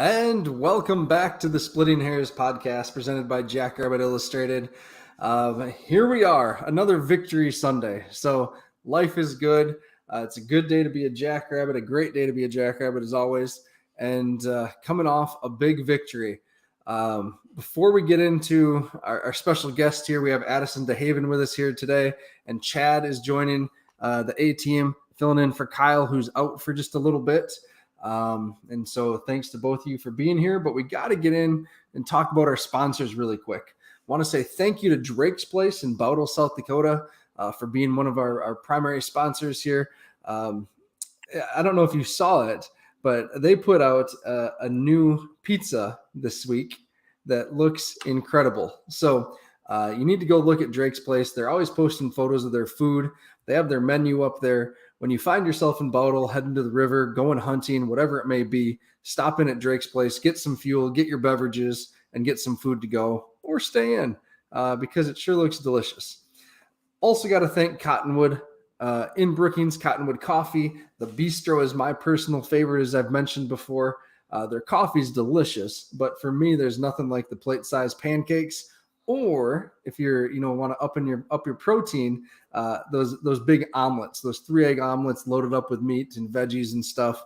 And welcome back to the Splitting Hairs podcast presented by Jackrabbit Illustrated. Here we are, another victory Sunday. So life is good. It's a good day to be a Jackrabbit, a great day to be a Jackrabbit as always, and coming off a big victory. Before we get into our special guest here, we have Addison DeHaven with us here today, and Chad is joining the A-team, filling in for Kyle, who's out for just a little bit. And so thanks to both of you for being here, but we got to get in and talk about our sponsors really quick. Want to say thank you to Drake's Place in Bowdle, South Dakota, for being one of our primary sponsors here. I don't know if you saw it, but they put out a new pizza this week that looks incredible. So you need to go look at Drake's Place. They're always posting photos of their food. They have their menu up there. When you find yourself in Bowdle, heading to the river, going hunting, whatever it may be, stop in at Drake's Place, get some fuel, get your beverages, and get some food to go, or stay in because it sure looks delicious. Also got to thank Cottonwood in Brookings, Cottonwood Coffee. The bistro is my personal favorite, as I've mentioned before. Their coffee is delicious, but for me, there's nothing like the plate-sized pancakes. Or if you're, want to up your protein, those big omelets, those 3-egg omelets loaded up with meat and veggies and stuff,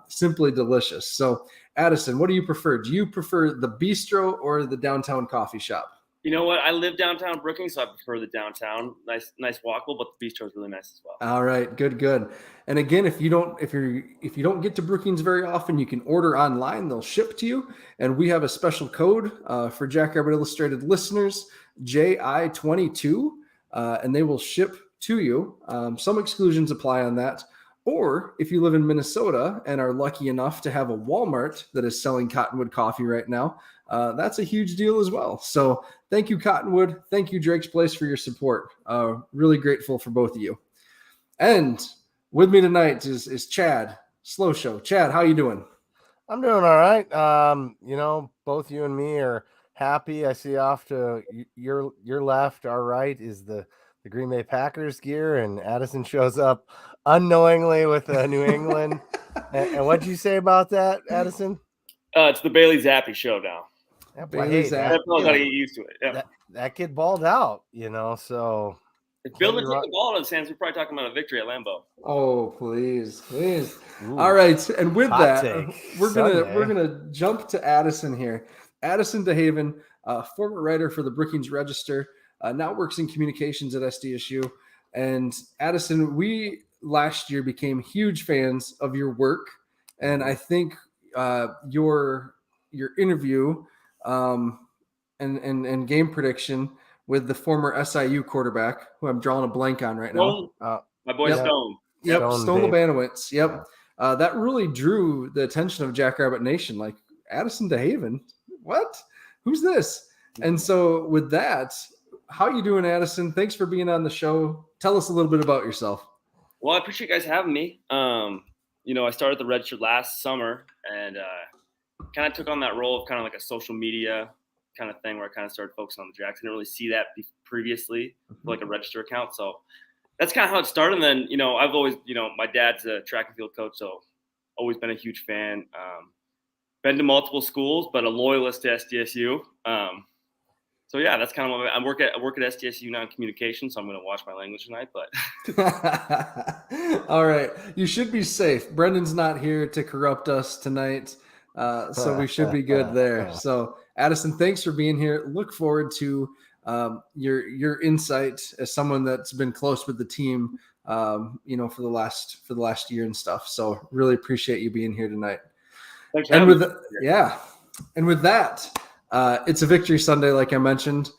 simply delicious. So, Addison, what do you prefer? Do you prefer the bistro or the downtown coffee shop? You know what? I live downtown Brookings, so I prefer the downtown. Nice walkable, but the bistro is really nice as well. All right, good. And again, if you don't get to Brookings very often, you can order online. They'll ship to you, and we have a special code for Jackrabbit Illustrated listeners, JI22, and they will ship to you. Some exclusions apply on that. Or if you live in Minnesota and are lucky enough to have a Walmart that is selling Cottonwood coffee right now, that's a huge deal as well. So thank you, Cottonwood. Thank you, Drake's Place, for your support. Really grateful for both of you. And with me tonight is Chad, Slow Show. Chad, how you doing? I'm doing all right. Both you and me are happy. I see off to your left, our right is the Green Bay Packers gear, and Addison shows up unknowingly with New England. and what'd you say about that, Addison? It's the Bailey Zappi show now. Bailey Zappi. I've got to get used to it. Yeah. That kid balled out, so. If Bill would take the ball in his hands, we're probably talking about a victory at Lambeau. Oh, please. Ooh, all right, and with that, we're gonna jump to Addison here. Addison DeHaven, former writer for the Brookings Register, now works in communications at SDSU. And Addison, we last year became huge fans of your work, and I think your interview and game prediction with the former SIU quarterback, who I'm drawing a blank on right now. My boy Stone. Yep, Stone Labanowitz. Yep. That really drew the attention of Jackrabbit Nation. Like, Addison DeHaven? What? Who's this? And so with that, how you doing, Addison? Thanks for being on the show. Tell us a little bit about yourself. Well, I appreciate you guys having me. I started the Register last summer and kind of took on that role of kind of like a social media kind of thing where I kind of started focusing on the Jacks. I didn't really see that previously for like a Register account. So that's kind of how it started. And then, I've always, my dad's a track and field coach, so always been a huge fan. Been to multiple schools, but a loyalist to SDSU. So yeah, that's kind of what I work at SDSU now in communication, so I'm going to watch my language tonight. But all right, you should be safe. Brendan's not here to corrupt us tonight, so we should be good there. So Addison, thanks for being here. Look forward to your insight as someone that's been close with the team, for the last year and stuff. So really appreciate you being here tonight. Thanks. And with that, it's a victory Sunday, like I mentioned.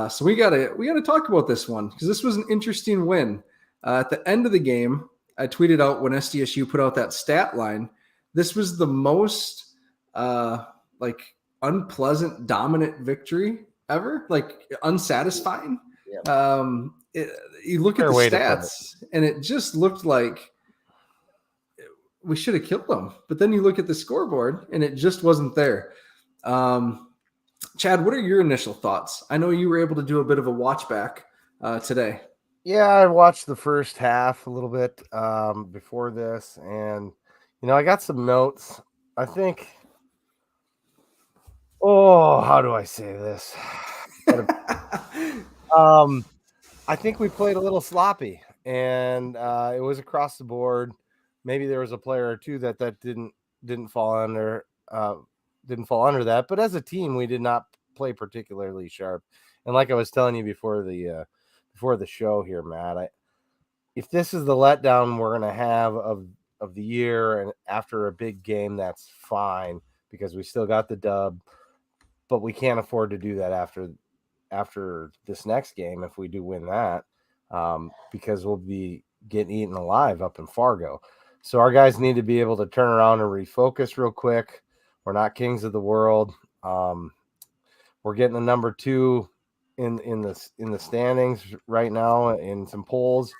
So we gotta talk about this one because this was an interesting win. At the end of the game, I tweeted out when SDSU put out that stat line. This was the most unpleasant, dominant victory ever. Like, unsatisfying. Yeah. You look at the stats, and it just looked like we should have killed them. But then you look at the scoreboard, and it just wasn't there. Chad, what are your initial thoughts? I know you were able to do a bit of a watch back today. Yeah, I watched the first half a little bit before this, and I got some notes. I think Oh, how do I say this? I think we played a little sloppy, and it was across the board. Maybe there was a player or two that didn't fall under that. But as a team, we did not play particularly sharp. And like I was telling you before the show here, Matt, if this is the letdown we're gonna have of the year, and after a big game, that's fine because we still got the dub. But we can't afford to do that after this next game if we do win that, because we'll be getting eaten alive up in Fargo. So our guys need to be able to turn around and refocus real quick. We're not kings of the world. We're getting the number 2 in the standings right now in some polls.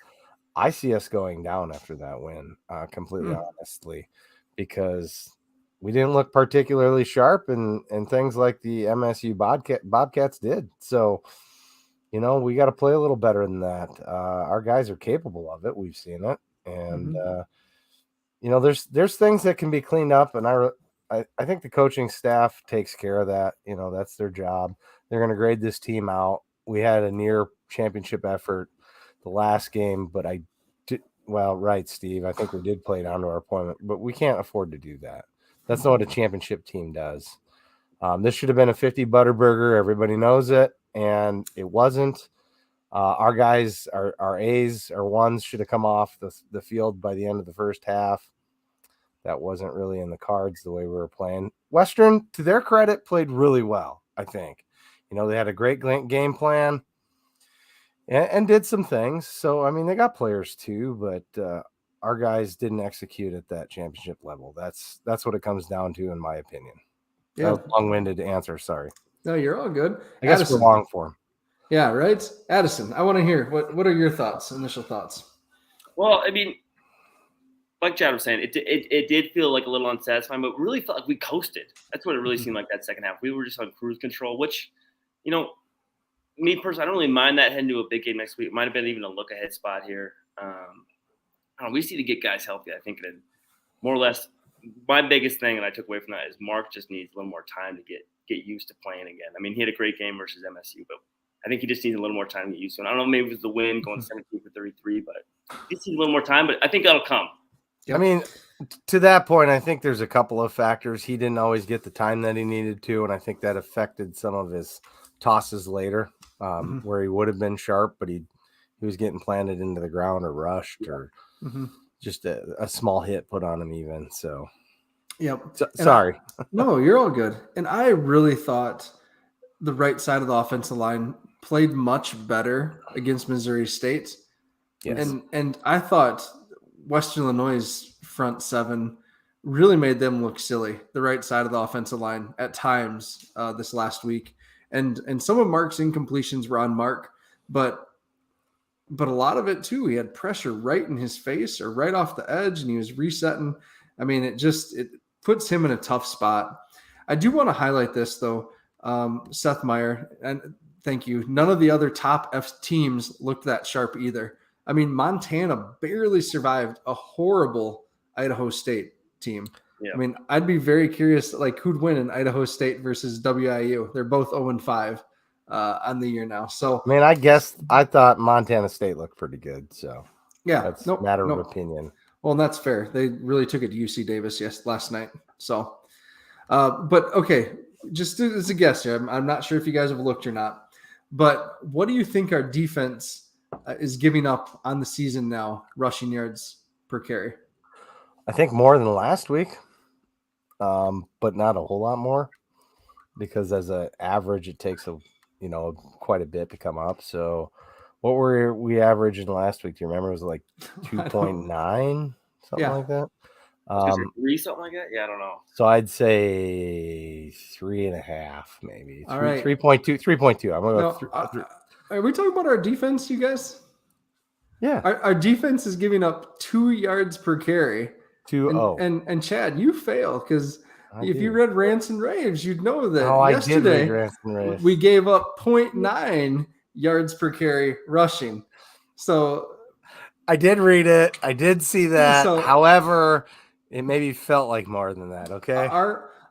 I see us going down after that win, completely honestly, because we didn't look particularly sharp and things like the MSU Bobcats did. So, we got to play a little better than that. Our guys are capable of it. We've seen it. And, there's things that can be cleaned up. And I think the coaching staff takes care of that. That's their job. They're going to grade this team out. We had a near championship effort the last game, but right, Steve, I think we did play down to our opponent, but we can't afford to do that. That's not what a championship team does. This should have been a 50 butter burger. Everybody knows it, and it wasn't. Our guys, our A's, our ones should have come off the field by the end of the first half. That wasn't really in the cards the way we were playing. Western, to their credit, played really well, I think. They had a great game plan and did some things. So, I mean, they got players too, but our guys didn't execute at that championship level. That's what it comes down to, in my opinion. Yeah. That was long-winded answer. Sorry. No, you're all good. I guess Addison. we're long form. Yeah, right. Addison, I want to hear what are your thoughts, initial thoughts? Well, I mean, like Chad was saying, it did feel like a little unsatisfying, but really felt like we coasted. That's what it really seemed like that second half. We were just on cruise control, which, me personally, I don't really mind that heading to a big game next week. It might have been even a look ahead spot here. We just need to get guys healthy. I think more or less my biggest thing that I took away from that is Mark just needs a little more time to get used to playing again. I mean, he had a great game versus MSU, but I think he just needs a little more time to get used to it. I don't know, maybe it was the win going 17 for 33, but he just needs a little more time, but I think that'll come. I mean, to that point, I think there's a couple of factors. He didn't always get the time that he needed to, and I think that affected some of his tosses later, where he would have been sharp, but he was getting planted into the ground or rushed or just a small hit put on him even. So, sorry. No, you're all good. And I really thought the right side of the offensive line played much better against Missouri State. Yes. And I thought Western Illinois' front seven really made them look silly, the right side of the offensive line at times this last week. And some of Mark's incompletions were on Mark, but a lot of it too, he had pressure right in his face or right off the edge, and he was resetting. I mean, it puts him in a tough spot. I do want to highlight this though, Seth Meyer, and thank you. None of the other top F teams looked that sharp either. I mean, Montana barely survived a horrible Idaho State team. Yeah. I mean, I'd be very curious, like, who'd win in Idaho State versus WIU. They're both 0-5 on the year now. So, I mean, I thought Montana State looked pretty good. So, yeah, that's a matter of opinion. Well, and that's fair. They really took it to UC Davis last night. So, but okay, just as a guess here, I'm not sure if you guys have looked or not, but what do you think our defense is giving up on the season now, rushing yards per carry? I think more than last week, but not a whole lot more, because as an average, it takes quite a bit to come up. So, what were we averaging last week? Do you remember? It was like 2.9, something like that. 3, something like that. Yeah, I don't know. So I'd say 3.5, maybe. All right. 3.2. 3.2. I'm gonna go. Are we talking about our defense, you guys? Yeah. Our defense is giving up 2 yards per carry. 2-0. And Chad, you fail because if you read Rants and Raves, you'd know that yesterday I did read Rants and Raves. We gave up 0.9 yards per carry rushing. So I did read it. I did see that. However, it maybe felt like more than that. Okay.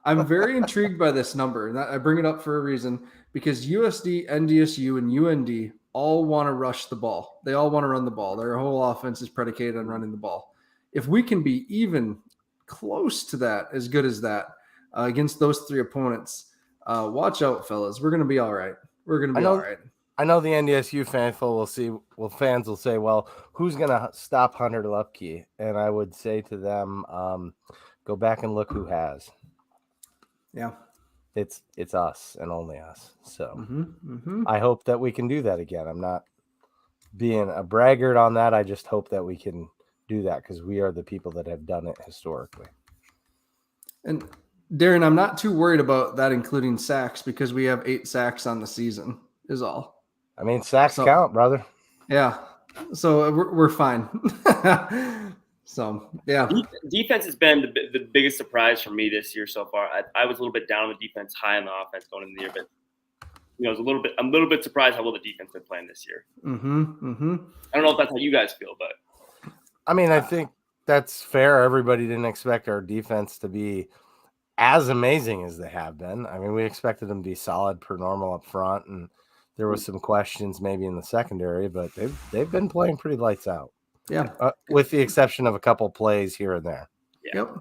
I'm very intrigued by this number. And I bring it up for a reason because USD, NDSU, and UND all want to rush the ball. They all want to run the ball. Their whole offense is predicated on running the ball. If we can be even close to that, as good as that, against those three opponents, watch out, fellas. We're going to be all right. We're going to be all right. I know the NDSU fans will say, well, who's going to stop Hunter Lupke? And I would say to them, go back and look who has. Yeah. It's us and only us. So I hope that we can do that again. I'm not being a braggart on that. I just hope that we can do that because we are the people that have done it historically. And Darren, I'm not too worried about that including sacks because we have 8 sacks on the season is all. I mean, sacks count, brother. Yeah. So we're fine. So, yeah. Defense has been the biggest surprise for me this year so far. I was a little bit down on the defense, high on the offense going into the year, but I'm a little bit surprised how well the defense been playing this year. I don't know if that's how you guys feel, but I mean, I think that's fair. Everybody didn't expect our defense to be as amazing as they have been. I mean, we expected them to be solid per normal up front, and there was some questions maybe in the secondary, but they've been playing pretty lights out. Yeah. With the exception of a couple plays here and there. Yeah. Yep.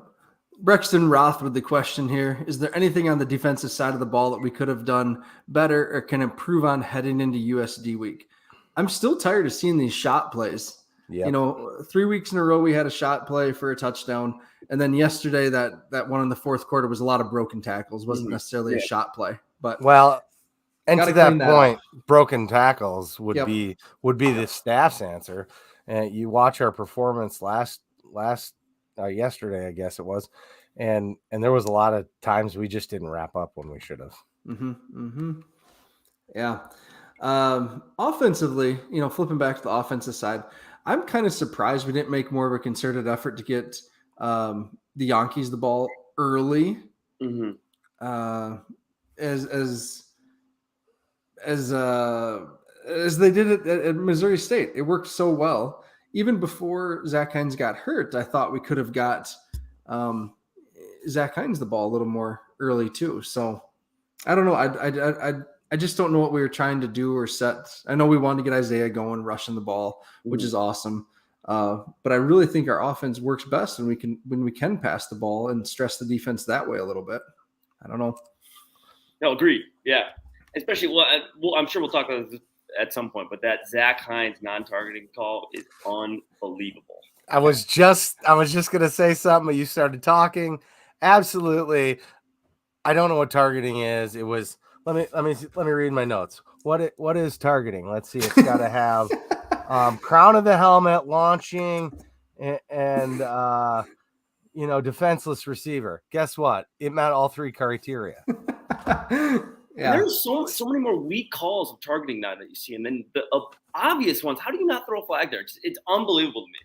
Brexton Roth with the question here. Is there anything on the defensive side of the ball that we could have done better or can improve on heading into USD week? I'm still tired of seeing these shot plays. Yep. 3 weeks in a row, we had a shot play for a touchdown. And then yesterday, that one in the fourth quarter was a lot of broken tackles. Wasn't necessarily a shot play, but and to that point, broken tackles would be the staff's answer. And you watch our performance yesterday, I guess it was, and there was a lot of times we just didn't wrap up when we should have. Yeah. Offensively, flipping back to the offensive side, I'm kind of surprised we didn't make more of a concerted effort to get the Yankees the ball early. As they did it at Missouri State. It worked so well. Even before Zach Hines got hurt, I thought we could have got Zach Hines the ball a little more early too. So I don't know. I just don't know what we were trying to do or set. I know we wanted to get Isaiah going, rushing the ball, which is awesome. But I really think our offense works best when we can pass the ball and stress the defense that way a little bit. I don't know. No, agreed. Yeah. Especially, I'm sure we'll talk about this at some point, but that Zach Hines non-targeting call is unbelievable. I was just gonna say something, but you started talking. Absolutely. I don't know what targeting is. It was let me read my notes. What is targeting? Let's see. It's got to have crown of the helmet, launching, and defenseless receiver. Guess what? It met all 3 criteria. Yeah. There's so many more weak calls of targeting now that you see, and then the obvious ones. How do you not throw a flag there? It's unbelievable to me.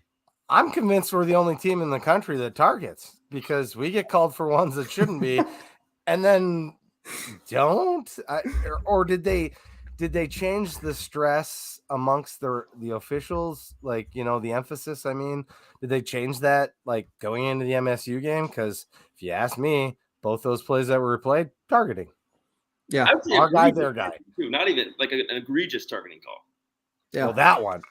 I'm convinced we're the only team in the country that targets because we get called for ones that shouldn't be, and then don't. Or did they change the stress amongst the officials? Like the emphasis. I mean, did they change that like going into the MSU game? Because if you ask me, both those plays that were replayed, targeting. Yeah, our guy, their guy. Too. Not even like an egregious targeting call. Yeah, well, that one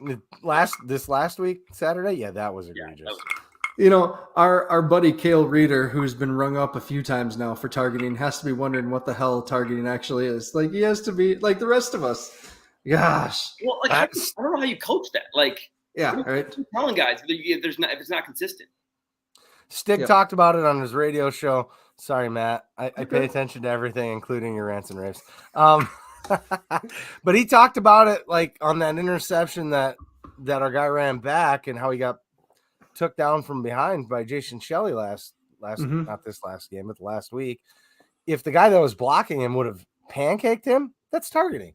this last week Saturday, yeah, that was egregious. Our buddy Cale Reeder, who's been rung up a few times now for targeting, has to be wondering what the hell targeting actually is. Like he has to be like the rest of us. Gosh. Well, I don't know how you coach that. Like, right. Telling guys if it's not consistent. Stick talked about it on his radio show. Sorry, Matt. I pay attention to everything, including your rants and raves. But he talked about it like on that interception that our guy ran back and how he got took down from behind by Jason Shelley last not this last game, but the last week. If the guy that was blocking him would have pancaked him, that's targeting.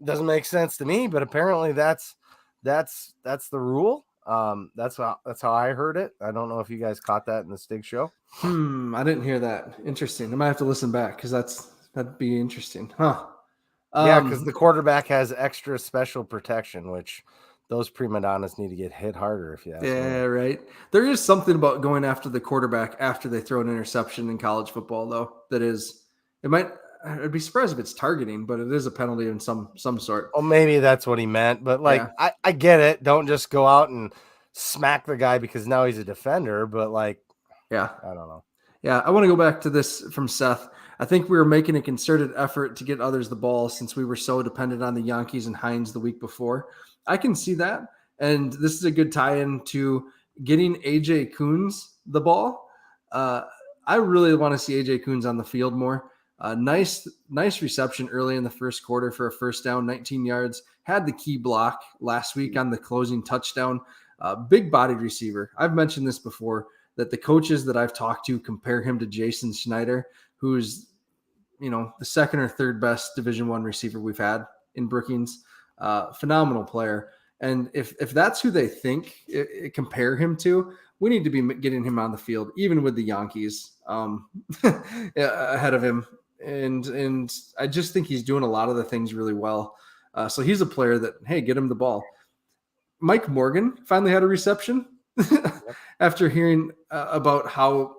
Doesn't make sense to me, but apparently that's the rule. That's how I heard it. I don't know if you guys caught that in the Stig show. I didn't hear that. Interesting. I might have to listen back because that'd be interesting, huh? Yeah, because the quarterback has extra special protection, which those prima donnas need to get hit harder. If you ask me. Yeah, right. There is something about going after the quarterback after they throw an interception in college football, though. I'd be surprised if it's targeting, but it is a penalty in some sort. Well, maybe that's what he meant, but like, Yeah. I get it. Don't just go out and smack the guy because now he's a defender, but like, Yeah. I don't know. Yeah, I want to go back to this from Seth. I think we were making a concerted effort to get others the ball since we were so dependent on the Yankees and Hines the week before. I can see that. And this is a good tie-in to getting AJ Coons the ball. I really want to see AJ Coons on the field more. Nice reception early in the first quarter for a first down, 19 yards. Had the key block last week on the closing touchdown. Big bodied receiver. I've mentioned this before, that the coaches that I've talked to compare him to Jason Schneider, who's, the second or third best Division I receiver we've had in Brookings. Phenomenal player. And if that's who they think compare him to, we need to be getting him on the field, even with the Yankees ahead of him. And I just think he's doing a lot of the things really well. So he's a player that, hey, get him the ball. Mike Morgan finally had a reception after hearing about how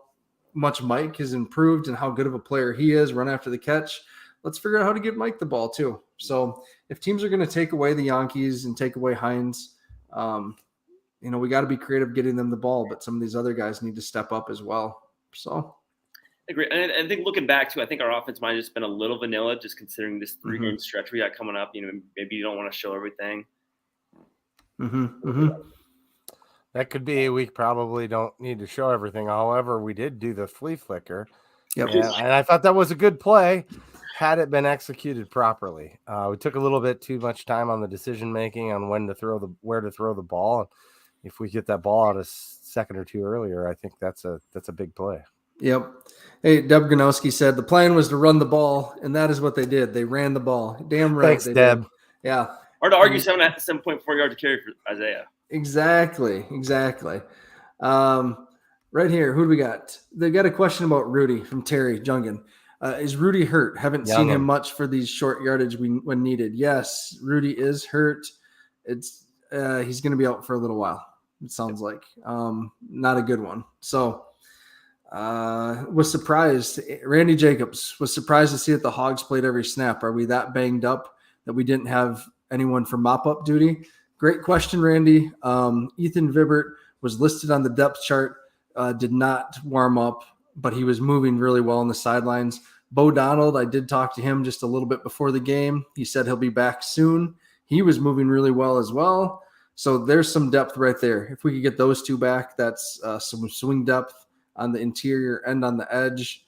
much Mike has improved and how good of a player he is, run after the catch. Let's figure out how to give Mike the ball too. So if teams are going to take away the Yankees and take away Hines, we got to be creative getting them the ball, but some of these other guys need to step up as well. So I agree. And I think looking back to, I think our offense might have just been a little vanilla, just considering this 3-game stretch we got coming up. Maybe you don't want to show everything. That could be. We probably don't need to show everything. However, we did do the flea flicker. Yep. And I thought that was a good play had it been executed properly. We took a little bit too much time on the decision making on where to throw the ball. If we get that ball out a second or two earlier, I think that's a big play. Yep. Hey, Deb Gronowski said the plan was to run the ball, and that is what they did. They ran the ball. Damn right. Thanks, Deb. Did. Yeah. Hard to argue 7.4 yards to carry for Isaiah. Exactly. Right here, who do we got? They got a question about Rudy from Terry Jungen. Is Rudy hurt? Haven't seen him much for these short yardage when needed. Yes, Rudy is hurt. He's going to be out for a little while. It sounds like not a good one. So was surprised. Randy Jacobs was surprised to see that the Hogs played every snap. Are we that banged up that we didn't have anyone for mop-up duty? Great question, Randy. Ethan Vibert was listed on the depth chart, did not warm up, but he was moving really well on the sidelines. Bo Donald, I did talk to him just a little bit before the game. He said he'll be back soon. He was moving really well as well. So there's some depth right there. If we could get those two back, that's some swing depth on the interior and on the edge.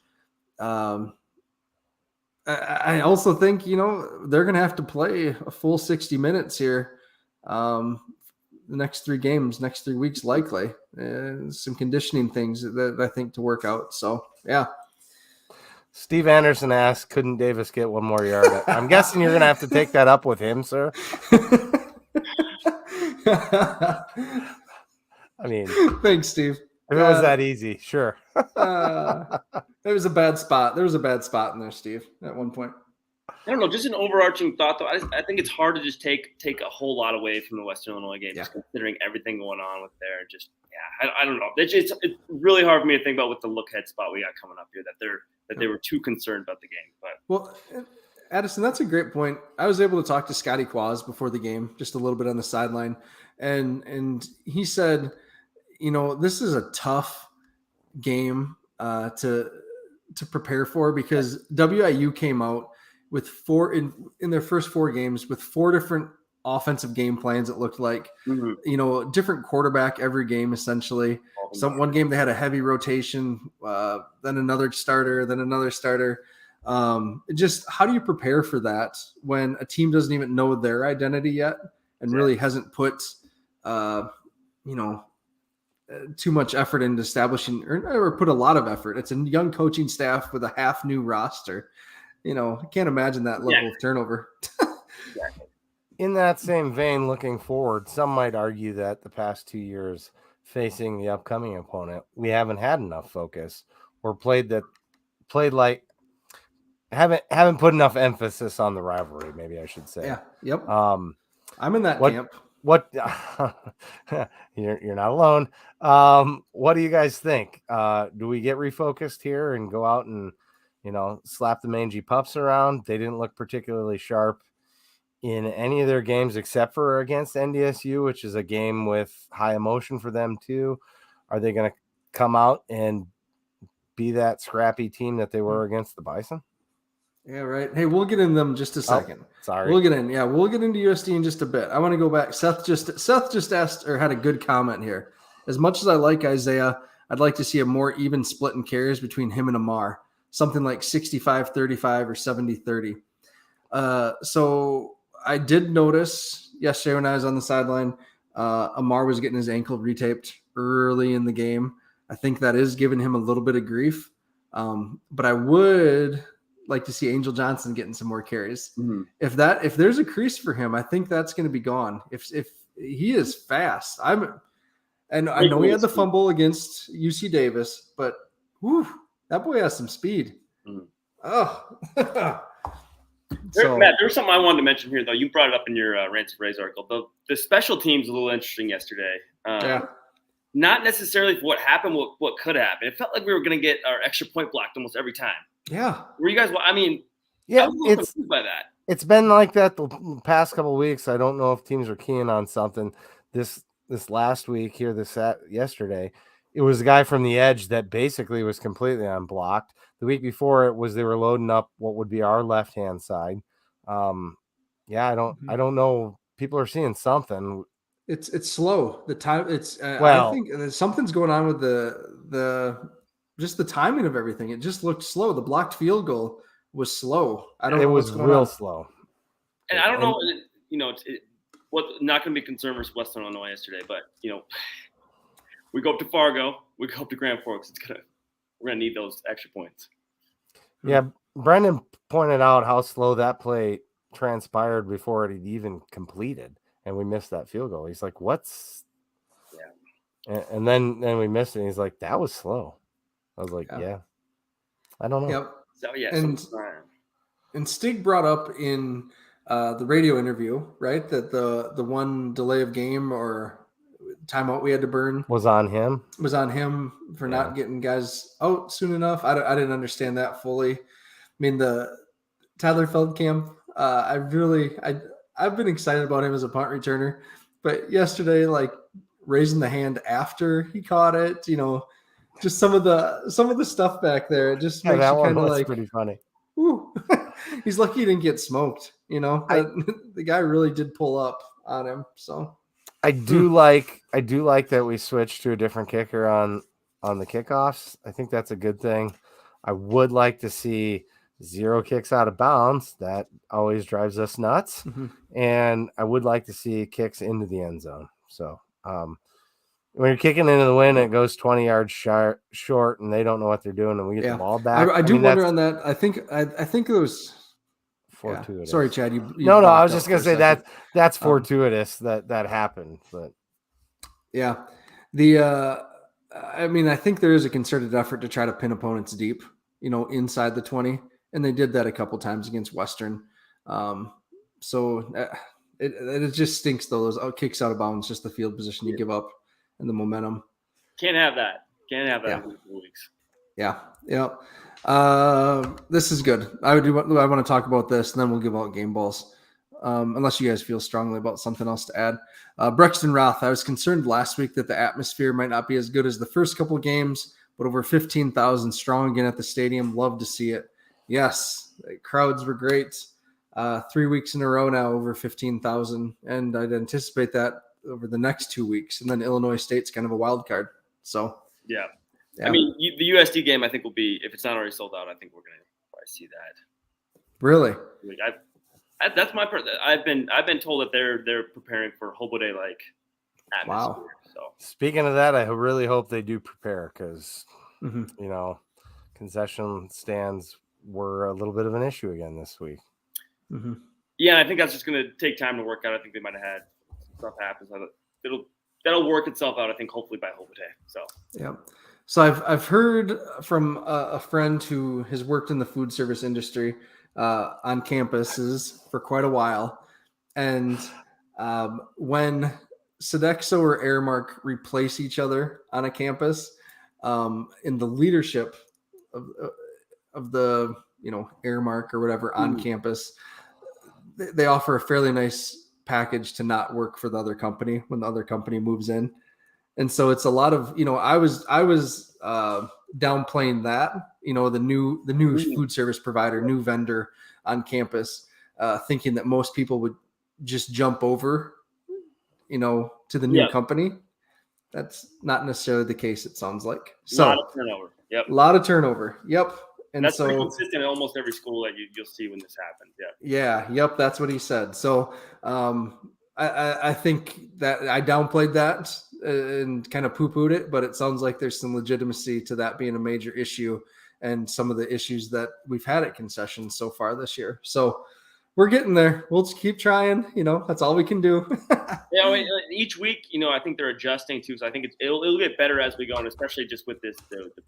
I also think, they're going to have to play a full 60 minutes here. The next 3 games, next 3 weeks, likely. Some conditioning things that I think to work out. So, yeah. Steve Anderson asked, couldn't Davis get one more yard? I'm guessing you're going to have to take that up with him, sir. I mean, thanks, Steve. If it was that easy, sure. There was a bad spot. There was a bad spot in there, Steve, at one point. I don't know, just an overarching thought, though. I think it's hard to just take a whole lot away from the Western Illinois game, just considering everything going on with there. I don't know. It's really hard for me to think about with the look-ahead spot we got coming up here, that they were too concerned about the game. But well, Addison, that's a great point. I was able to talk to Scotty Quaz before the game, just a little bit on the sideline, and he said, this is a tough game to prepare for because WIU came out with in their first 4 games with 4 different offensive game plans. It looked like, different quarterback every game, essentially. One game they had a heavy rotation, then another starter. Just how do you prepare for that when a team doesn't even know their identity yet and really hasn't put, too much effort into establishing or put a lot of effort. It's a young coaching staff with a half new roster. I can't imagine that level of turnover. In that same vein, looking forward, some might argue that the past 2 years facing the upcoming opponent, we haven't had enough focus or haven't put enough emphasis on the rivalry. Maybe I should say. Yeah. Yep. I'm in that camp. what you're not alone. What do you guys think? Do we get refocused here and go out and, slap the mangy pups around? They didn't look particularly sharp in any of their games except for against NDSU, which is a game with high emotion for them too. Are they going to come out and be that scrappy team that they were against the Bison? Yeah, right. Hey, we'll get in them just a second. Sorry. We'll get in. Yeah, we'll get into USD in just a bit. I want to go back. Seth just asked or had a good comment here. As much as I like Isaiah, I'd like to see a more even split in carries between him and Amar. Something like 65-35 or 70-30. So I did notice yesterday when I was on the sideline, Amar was getting his ankle retaped early in the game. I think that is giving him a little bit of grief. But I would like to see Angel Johnson getting some more carries. Mm-hmm. If there's a crease for him, I think that's going to be gone. If he is fast, I know he had the fumble against UC Davis, but whew, that boy has some speed. Mm-hmm. Oh, Matt, there's something I wanted to mention here, though. You brought it up in your Rants of Rays article. The special teams was a little interesting yesterday. Yeah. Not necessarily for what happened, what could happen. It felt like we were going to get our extra point blocked almost every time. Yeah. Were you guys? I mean, yeah, I was a little confused by that. It's been like that the past couple of weeks. I don't know if teams are keying on something. This last week here, yesterday, it was a guy from the edge that basically was completely unblocked. The week before it was they were loading up what would be our left hand side. Yeah, I don't know. People are seeing something. It's slow. The time Well, I think something's going on with the just the timing of everything. It just looked slow. The blocked field goal was slow. I don't know what's going on. It was real slow. And I don't know, what not going to be concerned versus Western Illinois yesterday, but we go up to Fargo, we go up to Grand Forks. We're gonna need those extra points. Yeah, Brendan pointed out how slow that play transpired before it even completed, and we missed that field goal. He's like, "What's?" Yeah, and then we missed it. And he's like, "That was slow." I was like, "Yeah, I don't know." Yep. So yeah, and Stig brought up in the radio interview, right, that the one delay of game or timeout we had to burn was on him for not getting guys out soon enough. I didn't understand that fully. I mean, the Tyler Feldkamp, I've been excited about him as a punt returner, but yesterday, like raising the hand after he caught it, just some of the stuff back there, it just makes you kind of like pretty funny. Ooh. He's lucky he didn't get smoked. The guy really did pull up on him. So I do like that we switched to a different kicker on the kickoffs. I think that's a good thing. I would like to see 0 kicks out of bounds. That always drives us nuts. Mm-hmm. And I would like to see kicks into the end zone. So when you're kicking into the wind, it goes 20 yards short, and they don't know what they're doing, and we get the ball back. I do wonder on that. I think it was fortuitous. Sorry, Chad. No. I was just gonna say that's fortuitous that happened, but yeah, I think there is a concerted effort to try to pin opponents deep, inside the 20, and they did that a couple times against Western. So it just stinks though. Those kicks out of bounds, just the field position you give up. And the momentum. Can't have that in weeks. Yeah. This is good. I want to talk about this, and then we'll give out game balls. Unless you guys feel strongly about something else to add. Brexton Roth, I was concerned last week that the atmosphere might not be as good as the first couple games, but over 15,000 strong again at the stadium. Love to see it. Yes, crowds were great. 3 weeks in a row now, over 15,000, and I'd anticipate that over the next 2 weeks, and then Illinois State's kind of a wild card. So yeah. I mean, the USD game I think will be, if it's not already sold out, I think we're going to probably see that. Really? That's my part. I've been told that they're preparing for Hobo Day like atmosphere. Wow. So speaking of that, I really hope they do prepare because mm-hmm. concession stands were a little bit of an issue again this week. Mm-hmm. Yeah, I think that's just going to take time to work out. I think they might have had stuff happen. So that'll work itself out, I think, hopefully by Hobo Day. So yeah. So I've heard from a friend who has worked in the food service industry on campuses for quite a while, and When Sodexo or Airmark replace each other on a campus, in the leadership of the Airmark or whatever on campus, they offer a fairly nice package to not work for the other company when the other company moves in. And so it's a lot of, I was downplaying that, the new food service provider, new vendor on campus, thinking that most people would just jump over, to the new company. That's not necessarily the case, it sounds like. So, a lot of turnover. Yep. A lot of turnover. Yep. And that's pretty so consistent in almost every school that you'll see when this happens. Yeah. Yeah. Yep. That's what he said. So I think that I downplayed that and kind of poo-pooed it, but it sounds like there's some legitimacy to that being a major issue and some of the issues that we've had at concessions so far this year. So we're getting there. We'll just keep trying. That's all we can do. Each week, I think they're adjusting too. So I think it'll get better as we go, and especially just with the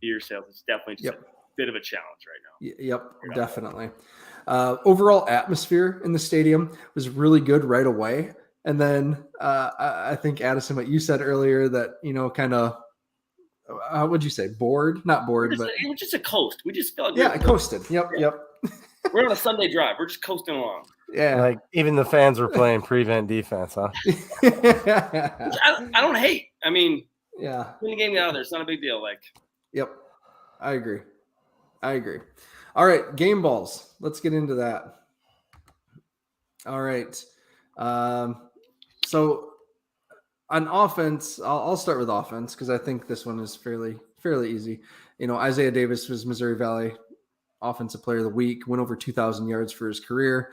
beer sales, it's definitely just a bit of a challenge right now. Yep, definitely. Overall atmosphere in the stadium was really good right away. And then I think, Addison, what you said earlier that, kind of, how would you say, bored? Not bored, it was just a coast. We just felt I coasted. Yep. We're on a Sunday drive. We're just coasting along. Yeah. Like even the fans were playing prevent defense, huh? I don't hate. I mean, win the game out of there. It's not a big deal. Yep. I agree. All right. Game balls. Let's get into that. All right. So on offense, I'll start with offense because I think this one is fairly easy. Isaiah Davis was Missouri Valley Offensive Player of the Week, went over 2,000 yards for his career.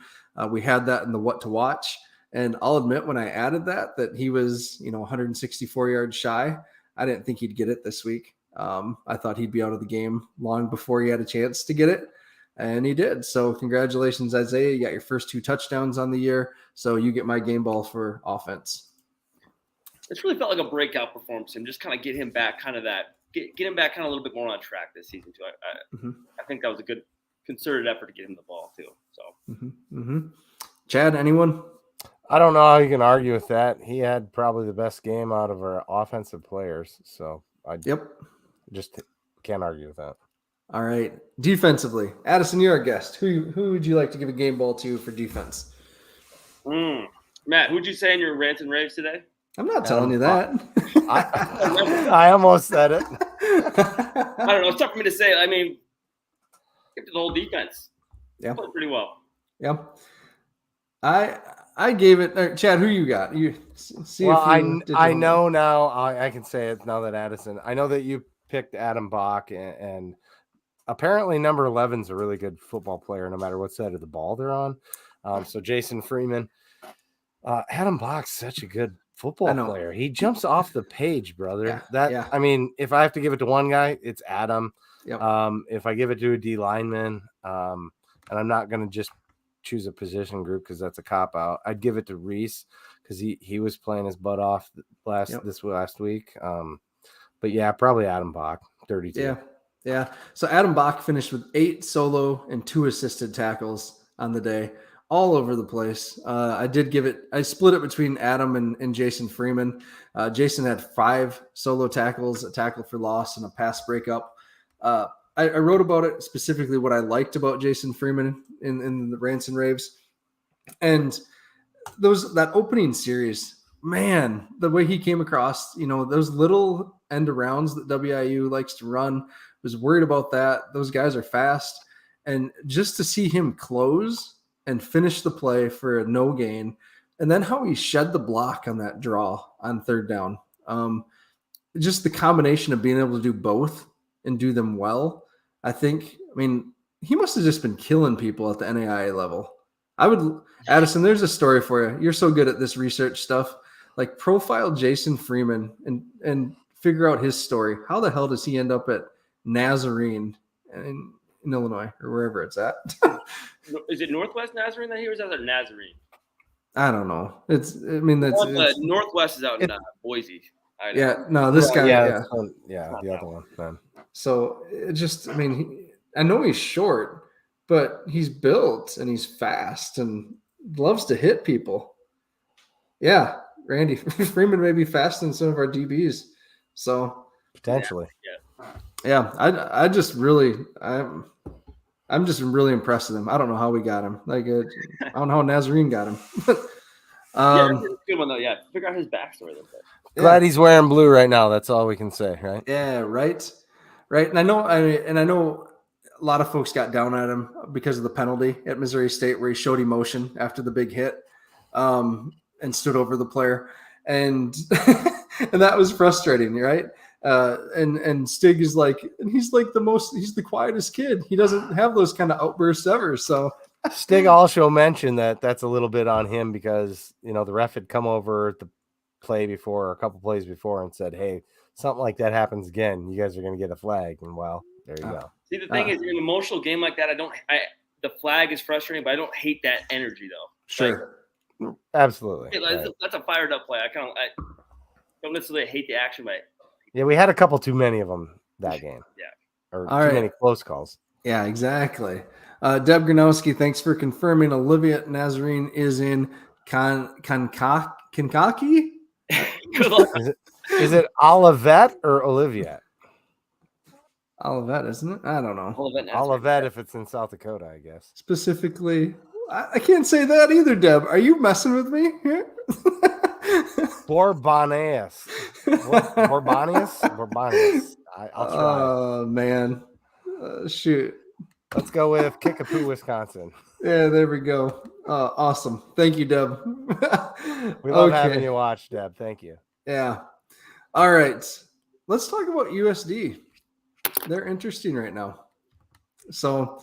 We had that in the what to watch. And I'll admit when I added that he was, 164 yards shy. I didn't think he'd get it this week. I thought he'd be out of the game long before he had a chance to get it. And he did. So congratulations, Isaiah. You got your first 2 touchdowns on the year. So you get my game ball for offense. It's really felt like a breakout performance and just kind of get him back get him back kind of a little bit more on track this season too. I think that was a good concerted effort to get him the ball too. So Chad, anyone? I don't know how you can argue with that. He had probably the best game out of our offensive players. So I just can't argue with that. All right. Defensively, Addison, you're our guest. Who would you like to give a game ball to for defense? Matt, who'd you say in your rants and raves today? I'm not telling you that. I almost said it. I don't know. It's tough for me to say. I mean, give it to the whole defense. Yeah. Played pretty well. Yeah. I gave it. Chad, who you got? You see. Well, I know now. I can say it now that Addison. I know that you picked Adam Bach, and apparently number 11 is a really good football player, no matter what side of the ball they're on. So Jason Freeman, Adam Bach's such a good football player. He jumps off the page, brother. I mean, if I have to give it to one guy, it's Adam. Yep. If I give it to a D lineman, and I'm not going to just choose a position group because that's a cop out, I'd give it to Reese because he was playing his butt off this last week. But yeah, probably Adam Bach, 32. Yeah. So Adam Bach finished with 8 solo and 2 assisted tackles on the day, all over the place. I split it between Adam and Jason Freeman. Jason had 5 solo tackles, a tackle for loss, and a pass breakup. I wrote about it specifically what I liked about Jason Freeman in the rants and raves. And that opening series, man, the way he came across, those little end arounds that WIU likes to run, was worried about that. Those guys are fast. And just to see him close and finish the play for a no gain, and then how he shed the block on that draw on 3rd down. Just the combination of being able to do both and do them well. I mean, he must have just been killing people at the NAIA level. Addison, there's a story for you. You're so good at this research stuff. Like, profile Jason Freeman and figure out his story. How the hell does he end up at Nazarene in Illinois or wherever it's at? Is it Northwest Nazarene that he was at, or Nazarene? I don't know. Northwest is out in Boise. Yeah, no, this guy. The other one. Man. So it just, I mean, I know he's short, but he's built and he's fast and loves to hit people. Yeah, Randy Freeman may be faster than some of our DBs. So Potentially. yeah, I'm just really impressed with him. I don't know how we got him. Like I don't know how Nazarene got him. Yeah, that's a good one though. Yeah, figure out his backstory a little bit. Glad he's wearing blue right now. That's all we can say, right? Yeah, right. And I know a lot of folks got down at him because of the penalty at Missouri State where he showed emotion after the big hit, and stood over the player, and and that was frustrating, right? And Stig is like, and he's the quietest kid. He doesn't have those kind of outbursts ever. So Stig also mentioned that that's a little bit on him because, the ref had come over the play before, or a couple plays before, and said, hey, something like that happens again, you guys are going to get a flag. And well, there you go. See, the thing is, in an emotional game like that, the flag is frustrating, but I don't hate that energy though. Sure. Like, absolutely. That's a fired up play. I don't necessarily hate the action, but yeah, we had a couple too many of them that game. Yeah. Or too many close calls. Yeah, exactly. Deb Gronowski, thanks for confirming Olivia Nazarene is in Kankakee. Good luck. Is it Olivet or Oliviet? Olivet, isn't it? I don't know. Olivet if it's in South Dakota, I guess. Specifically, I can't say that either, Deb. Are you messing with me here? Bourbonnais. Bourbonnais. I'll try. Oh, man. Shoot. Let's go with Kickapoo, Wisconsin. Yeah, there we go. Awesome. Thank you, Deb. We love having you watch, Deb. Thank you. Yeah. All right. Let's talk about USD. They're interesting right now. So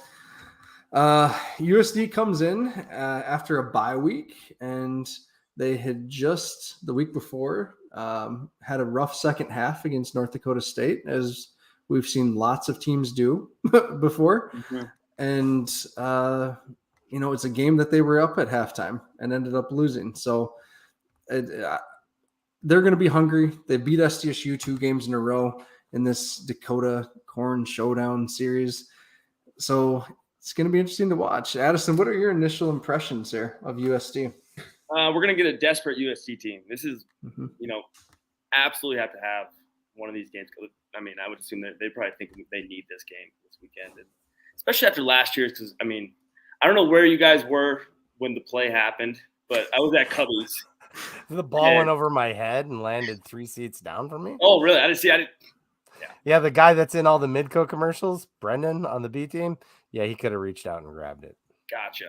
USD comes in after a bye week, and they had just the week before had a rough second half against North Dakota State, as we've seen lots of teams do before. Mm-hmm. And, it's a game that they were up at halftime and ended up losing. So they're going to be hungry. They beat SDSU 2 games in a row in this Dakota Corn Showdown series. So it's going to be interesting to watch. Addison, what are your initial impressions there of USD? We're going to get a desperate USD team. This is, absolutely have to have one of these games. I mean, I would assume that they probably think they need this game this weekend, and especially after last year's. Because I don't know where you guys were when the play happened, but I was at Cubbies. The ball went over my head and landed 3 seats down from me. Oh, really? I didn't see. Yeah, the guy that's in all the Midco commercials, Brendan on the B team. Yeah, he could have reached out and grabbed it. Gotcha.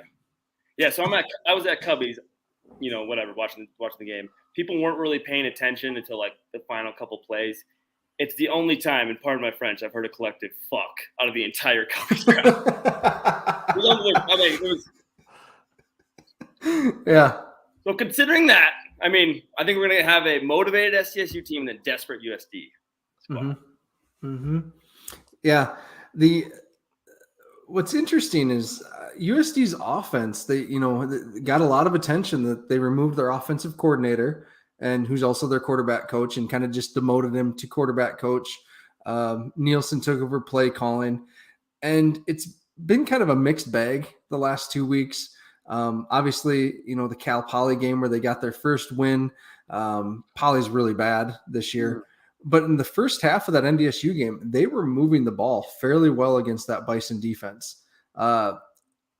Yeah, so I was at Cubbies, whatever, watching the game. People weren't really paying attention until like the final couple plays. It's the only time, and pardon my French, I've heard a collective fuck out of the entire Cubbies crowd. It was yeah. So considering that, I think we're going to have a motivated SDSU team and a desperate USD squad. Mm-hmm. Yeah. What's interesting is USD's offense. They got a lot of attention that they removed their offensive coordinator, and who's also their quarterback coach, and kind of just demoted him to quarterback coach. Nielsen took over play calling, and it's been kind of a mixed bag the last 2 weeks. Obviously, the Cal Poly game where they got their first win. Poly's really bad this year. But in the first half of that NDSU game, they were moving the ball fairly well against that Bison defense,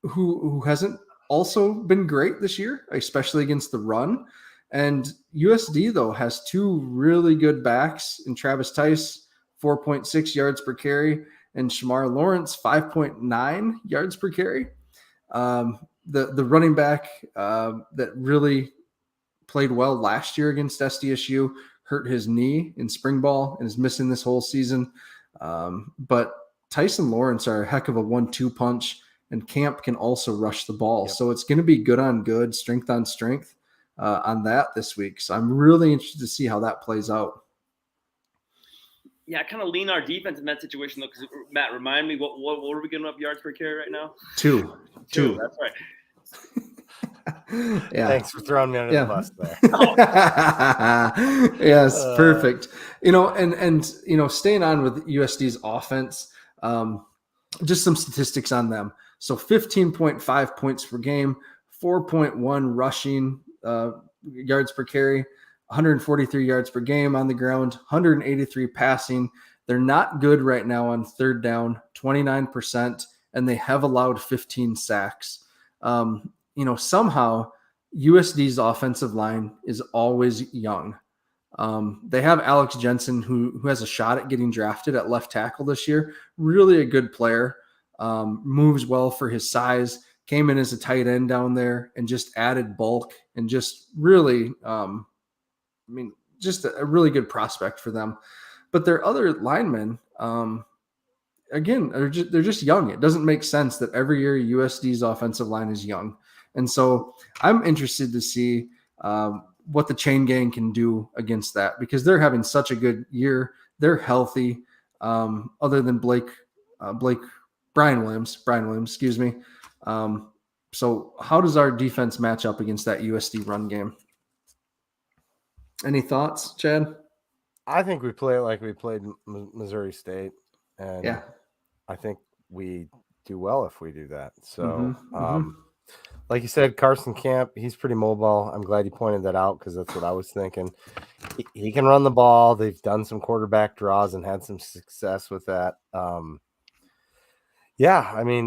who hasn't also been great this year, especially against the run. And USD, though, has 2 really good backs in Travis Tice, 4.6 yards per carry, and Shamar Lawrence, 5.9 yards per carry. The running back that really played well last year against SDSU hurt his knee in spring ball and is missing this whole season. But Tyson Lawrence are a heck of a 1-2 punch, and Camp can also rush the ball. Yep. So it's going to be good on good, strength on strength on that this week. So I'm really interested to see how that plays out. Yeah, I kind of lean our defense in that situation, though, because, Matt, remind me, what are we giving up yards per carry right now? 2. That's right. Yeah. Thanks for throwing me under the bus there. Yes, perfect. And staying on with USD's offense, just some statistics on them. So 15.5 points per game, 4.1 rushing yards per carry, 143 yards per game on the ground, 183 passing. They're not good right now on third down, 29%, and they have allowed 15 sacks. Somehow USD's offensive line is always young. They have Alex Jensen, who has a shot at getting drafted at left tackle this year. Really a good player, moves well for his size, came in as a tight end down there and just added bulk and just really, just a really good prospect for them. But their other linemen, again, they're just young. It doesn't make sense that every year USD's offensive line is young. And so I'm interested to see what the chain gang can do against that, because they're having such a good year. They're healthy, other than Brian Williams, excuse me. So how does our defense match up against that USD run game? Any thoughts, Chad? I think we play it like we played Missouri State, and yeah, I think we do well if we do that. So, Mm-hmm. Like you said, Carson Camp, he's pretty mobile. I'm glad you pointed that out, because that's what I was thinking. He can run the ball. They've done some quarterback draws and had some success with that.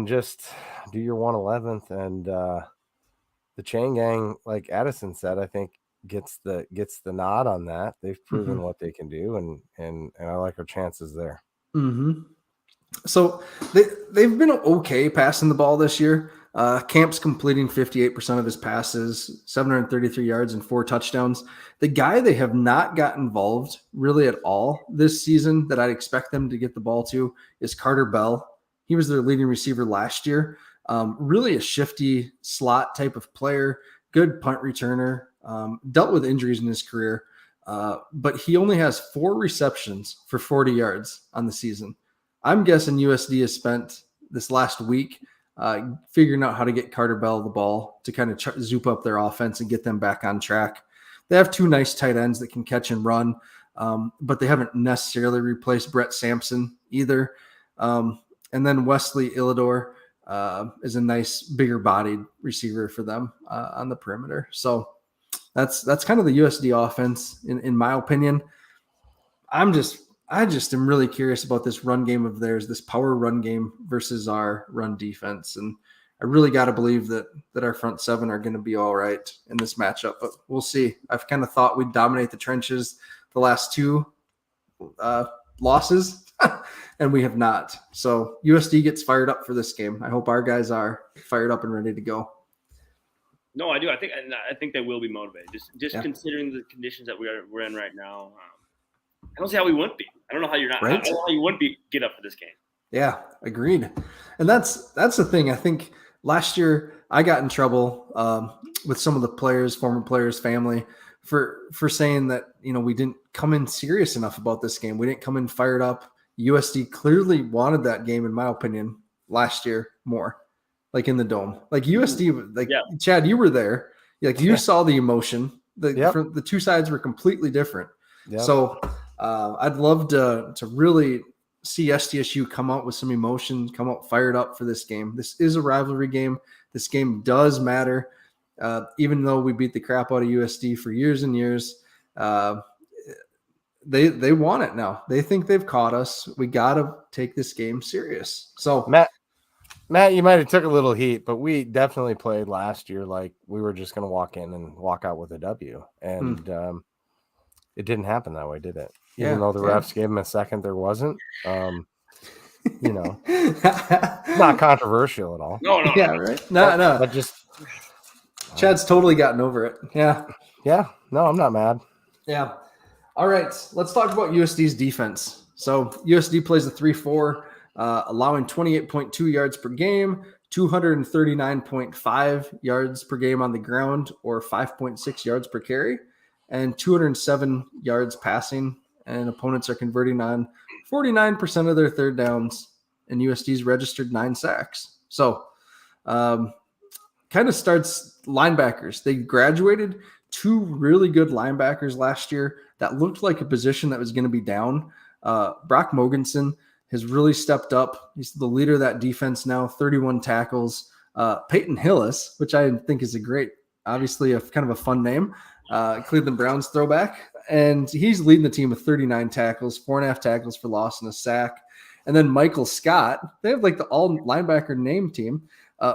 Just do your 111th, and the chain gang, like Addison said, I think gets the nod on that. They've proven what they can do, and I like our chances there. Mm-hmm. So they've been okay passing the ball this year. Camp's completing 58% of his passes, 733 yards and 4 touchdowns. The guy they have not got involved really at all this season that I'd expect them to get the ball to is Carter Bell. He was their leading receiver last year. Really a shifty slot type of player, good punt returner, dealt with injuries in his career, but he only has 4 receptions for 40 yards on the season. I'm guessing USD has spent this last week figuring out how to get Carter Bell the ball to kind of zoop up their offense and get them back on track. They have 2 nice tight ends that can catch and run, but they haven't necessarily replaced Brett Sampson either. And then Wesley Illador is a nice, bigger bodied receiver for them on the perimeter. So that's kind of the USD offense in my opinion. I just am really curious about this run game of theirs, this power run game versus our run defense. And I really got to believe that our front 7 are going to be all right in this matchup, but we'll see. I've kind of thought we'd dominate the trenches the last 2 losses, and we have not. So USD gets fired up for this game. I hope our guys are fired up and ready to go. No, I do. I think they will be motivated. Just considering the conditions that we're in right now. I don't see how we wouldn't be. I don't know how you're not. Right? I don't know how you wouldn't get up for this game. Yeah, agreed. And that's the thing. I think last year I got in trouble with some of the former players' family for saying that we didn't come in serious enough about this game. We didn't come in fired up. USD clearly wanted that game, in my opinion, last year more, like in the dome. Like USD, like Chad, you were there. Like you saw the emotion. The 2 sides were completely different. Yep. So. I'd love to really see SDSU come out with some emotion, come out fired up for this game. This is a rivalry game. This game does matter. Even though we beat the crap out of USD for years and years, they want it now. They think they've caught us. We got to take this game serious. So Matt, you might have took a little heat, but we definitely played last year like we were just going to walk in and walk out with a W. And it didn't happen that way, did it? Even though the refs gave him a second, there wasn't. Not controversial at all. No. Yeah, right. No. But just Chad's totally gotten over it. Yeah. Yeah. No, I'm not mad. Yeah. All right. Let's talk about USD's defense. So USD plays a 3-4, allowing 28.2 yards per game, 239.5 yards per game on the ground, or 5.6 yards per carry, and 207 yards passing. And opponents are converting on 49% of their third downs, and USD's registered 9 sacks. So kind of starts linebackers. They graduated 2 really good linebackers last year that looked like a position that was going to be down. Brock Mogensen has really stepped up. He's the leader of that defense now, 31 tackles. Peyton Hillis, which I think is obviously a kind of a fun name, Cleveland Browns throwback. And he's leading the team with 39 tackles, 4.5 tackles for loss and a sack. And then Michael Scott, they have like the all linebacker name team.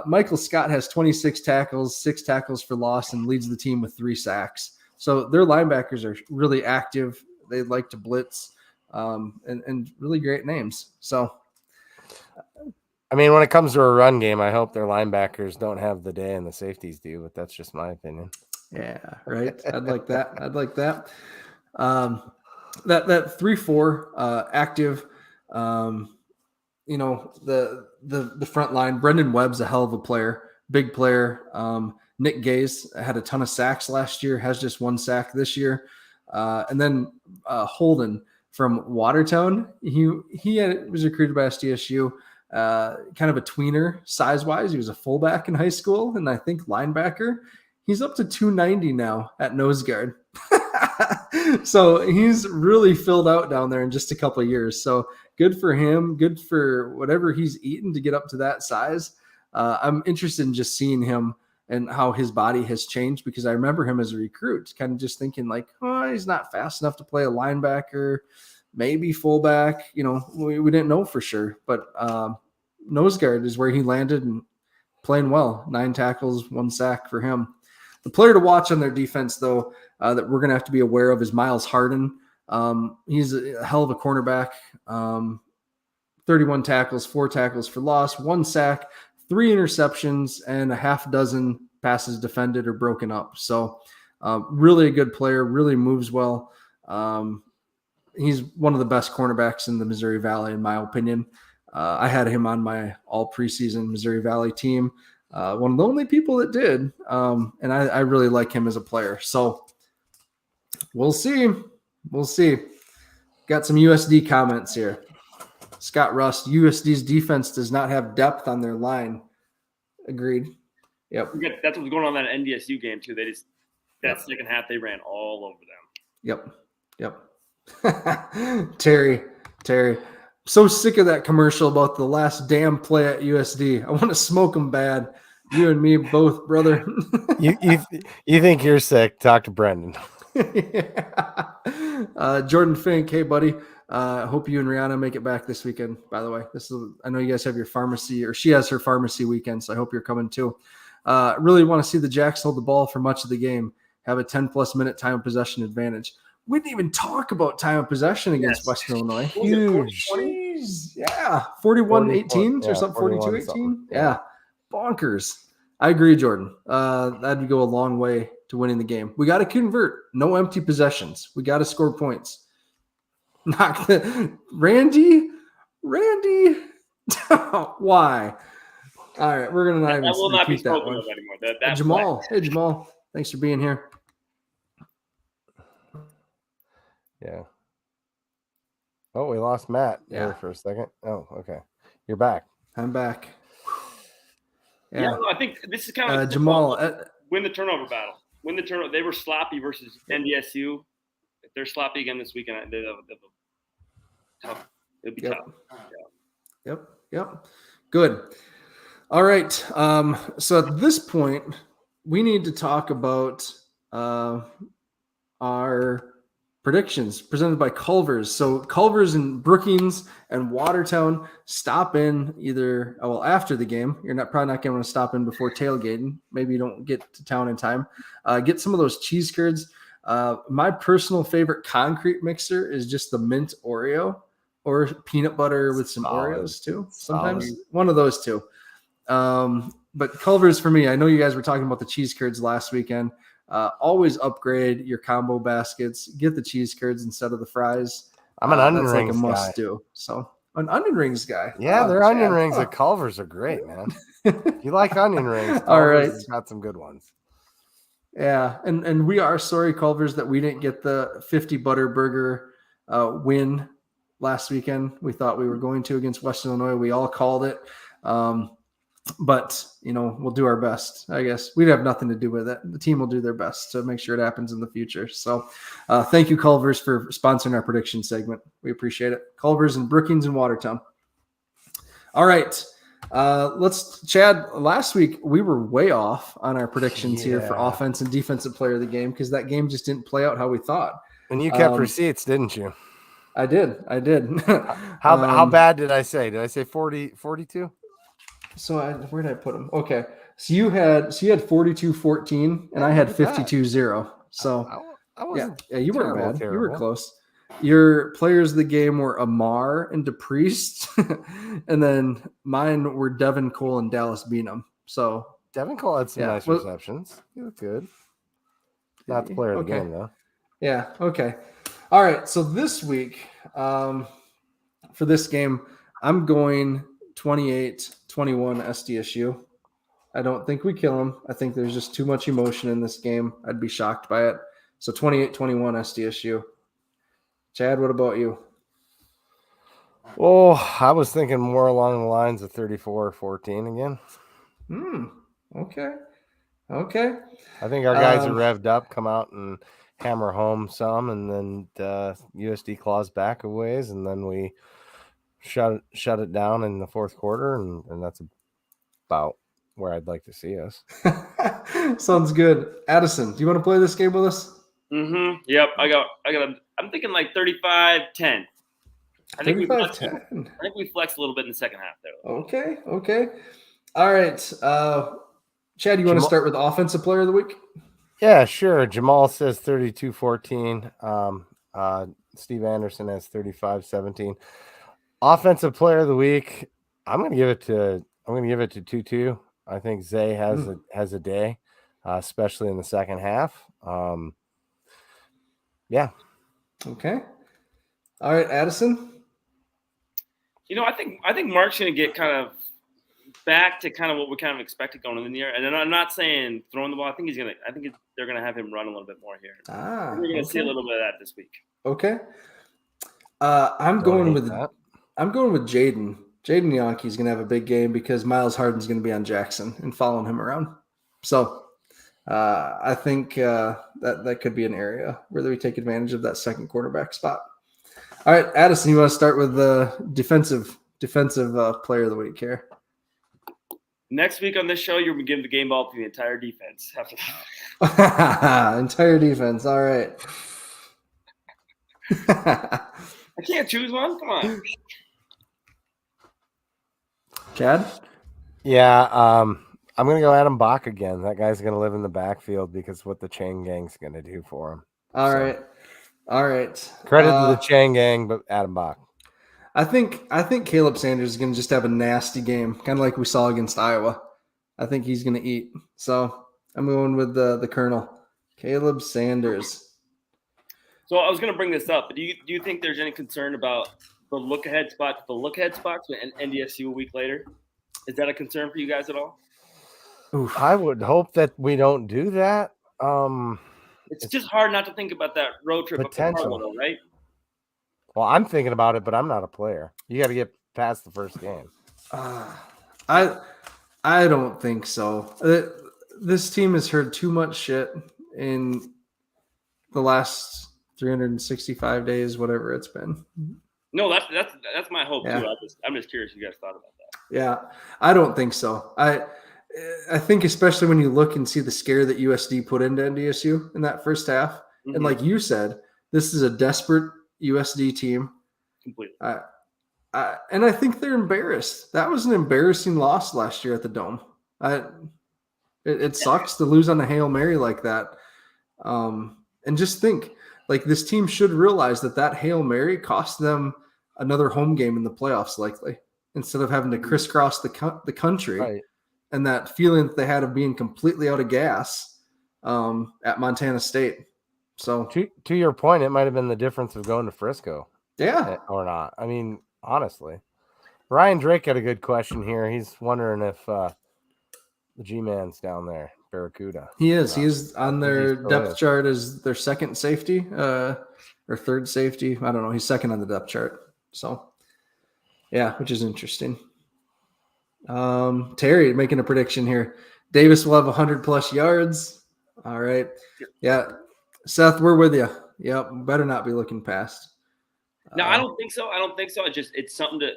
Michael Scott has 26 tackles, 6 tackles for loss, and leads the team with 3 sacks. So their linebackers are really active. They like to blitz, and really great names. So, I mean, when it comes to a run game, I hope their linebackers don't have the day and the safeties do, but that's just my opinion. Yeah, right. I'd like that. That 3-4 active. The front line. Brendan Webb's a hell of a player, big player. Nick Gaze had a ton of sacks last year, has just 1 sack this year. And then Holden from Watertown, he was recruited by SDSU, kind of a tweener size-wise. He was a fullback in high school, and I think linebacker. He's up to 290 now at nose guard. So he's really filled out down there in just a couple of years. So good for him. Good for whatever he's eaten to get up to that size. I'm interested in just seeing him and how his body has changed, because I remember him as a recruit, kind of just thinking like, oh, he's not fast enough to play a linebacker, maybe fullback. We didn't know for sure, but nose guard is where he landed and playing well. 9 tackles, 1 sack for him. The player to watch on their defense, though, that we're going to have to be aware of is Miles Harden. He's a hell of a cornerback. 31 tackles, 4 tackles for loss, 1 sack, 3 interceptions, and a half dozen passes defended or broken up. So really a good player, really moves well. He's one of the best cornerbacks in the Missouri Valley, in my opinion. I had him on my all preseason Missouri Valley team. One of the only people that did. And I really like him as a player. So we'll see. Got some USD comments here. Scott Rust, USD's defense does not have depth on their line. Agreed. Yep. That's what was going on in that NDSU game too. Second half, they ran all over them. Yep. Terry. So sick of that commercial about the last damn play at USD. I want to smoke them bad. You and me both, brother. You think you're sick? Talk to Brendan. Jordan Fink, hey buddy. Hope you and Rihanna make it back this weekend. By the way, I know you guys have your pharmacy, or she has her pharmacy weekend, so I hope you're coming too. Really want to see the Jacks hold the ball for much of the game, have a 10+ minute time of possession advantage. We didn't even talk about time of possession against Western Illinois. Huge. Yeah, 41-18 or something, 42-18. Yeah, bonkers. I agree, Jordan. That'd go a long way to winning the game. We got to convert. No empty possessions. We got to score points. Randy. Why? All right, we're gonna not even repeat that one. Anymore. Jamal. Hey, Jamal. Thanks for being here. Yeah. Oh, we lost Matt there for a second. Oh, okay. You're back. I'm back. Yeah, I think this is kind of Jamal. Win the turnover battle. Win the turnover. They were sloppy versus NDSU. If they're sloppy again this weekend, it'll be tough. Yep. Good. All right. So at this point, we need to talk about our predictions presented by Culver's. So Culver's and Brookings and Watertown stop in after the game. You're probably not going to want to stop in before tailgating. Maybe you don't get to town in time. Get some of those cheese curds. My personal favorite concrete mixer is just the mint Oreo or peanut butter with some Oreos too. Sometimes one of those two. But Culver's for me. I know you guys were talking about the cheese curds last weekend. Always upgrade your combo baskets. Get the cheese curds instead of the fries. I'm an onion rings like a must do. So an onion rings guy. Yeah, their onion rings at Culver's are great, man. You like onion rings? All right, got some good ones. Yeah, and we are sorry, Culver's, that we didn't get the 50 butter burger win last weekend. We thought we were going to against Western Illinois. We all called it. But, we'll do our best. I guess we'd have nothing to do with it. The team will do their best to make sure it happens in the future. So thank you, Culver's, for sponsoring our prediction segment. We appreciate it. Culver's and Brookings and Watertown. All right. Chad, last week we were way off on our predictions here for Yeah. offense and defensive player of the game because that game just didn't play out how we thought. And you kept receipts, didn't you? I did. How bad did I say? Did I say 40, 42? So where did I put them? Okay. So you had 42-14 and I had 52-0. So I wasn't you weren't bad. terrible. You were close. Your players of the game were Amar and DePriest, and then mine were Devin Cole and Dallas Beanham. So Devin Cole had some nice receptions. He looked good. Not the player of the game, though. Yeah. Okay. All right. So this week, for this game, I'm going 28-21 SDSU. I don't think we kill them. I think there's just too much emotion in this game. I'd be shocked by it. So 28-21 SDSU. Chad, what about you? Oh, I was thinking more along the lines of 34-14 again. Okay. I think our guys are revved up, come out and hammer home some, and then USD claws back a ways, and then we shut it down in the fourth quarter, and that's about where I'd like to see us. Sounds good. Addison, do you want to play this game with us? Yep. I'm thinking like 35-10. I think we flexed a little bit in the second half, though. Okay. All right. Chad, you want to start with offensive player of the week? Yeah, sure. Jamal says 32-14. Steve Anderson has 35-17. Offensive player of the week, I'm going to give it to Tutu. I think Zay has a day, especially in the second half. Yeah. Okay. All right, Addison. I think Mark's going to get kind of back to kind of what we kind of expected going in the year. And then I'm not saying throwing the ball. I think they're going to have him run a little bit more here. We're going to see a little bit of that this week. Okay. I'm going with Jaden. Jaden Yankee is going to have a big game because Miles Harden's going to be on Jackson and following him around. So I think that could be an area where we take advantage of that second quarterback spot. All right, Addison, you want to start with the defensive player of the week here? Next week on this show, you're going to give the game ball to the entire defense. Entire defense. All right. I can't choose one. Come on. Chad? Yeah, I'm going to go Adam Bach again. That guy's going to live in the backfield because what the Chang Gang's going to do for him. All right. Credit to the Chang Gang, but Adam Bach. I think Caleb Sanders is going to just have a nasty game, kind of like we saw against Iowa. I think he's going to eat. So I'm going with the Colonel, Caleb Sanders. So I was going to bring this up, but do you think there's any concern about the look-ahead spots and NDSU a week later? Is that a concern for you guys at all? Oof. I would hope that we don't do that. It's just hard not to think about that road trip potential, up to right? Well, I'm thinking about it, but I'm not a player. You got to get past the first game. I don't think so. This team has heard too much shit in the last 365 days, whatever it's been. No, that's my hope too. I'm just curious if you guys thought about that. Yeah, I don't think so. I think especially when you look and see the scare that USD put into NDSU in that first half, and like you said, this is a desperate USD team. Completely. And I think they're embarrassed. That was an embarrassing loss last year at the Dome. It sucks to lose on a Hail Mary like that. And just think, like, this team should realize that Hail Mary cost them another home game in the playoffs, likely, instead of having to crisscross the country. Right. And that feeling that they had of being completely out of gas at Montana State. So to your point, it might have been the difference of going to Frisco. Yeah. Or not. I mean, honestly. Ryan Drake had a good question here. He's wondering if the G-Man's down there, Barracuda. He is. He is on their depth chart as their second safety or third safety. I don't know. He's second on the depth chart. So, yeah, which is interesting. Terry making a prediction here. Davis will have 100+ yards. All right. Yeah. Seth, we're with you. Yep. Better not be looking past. No, I don't think so. It's something to,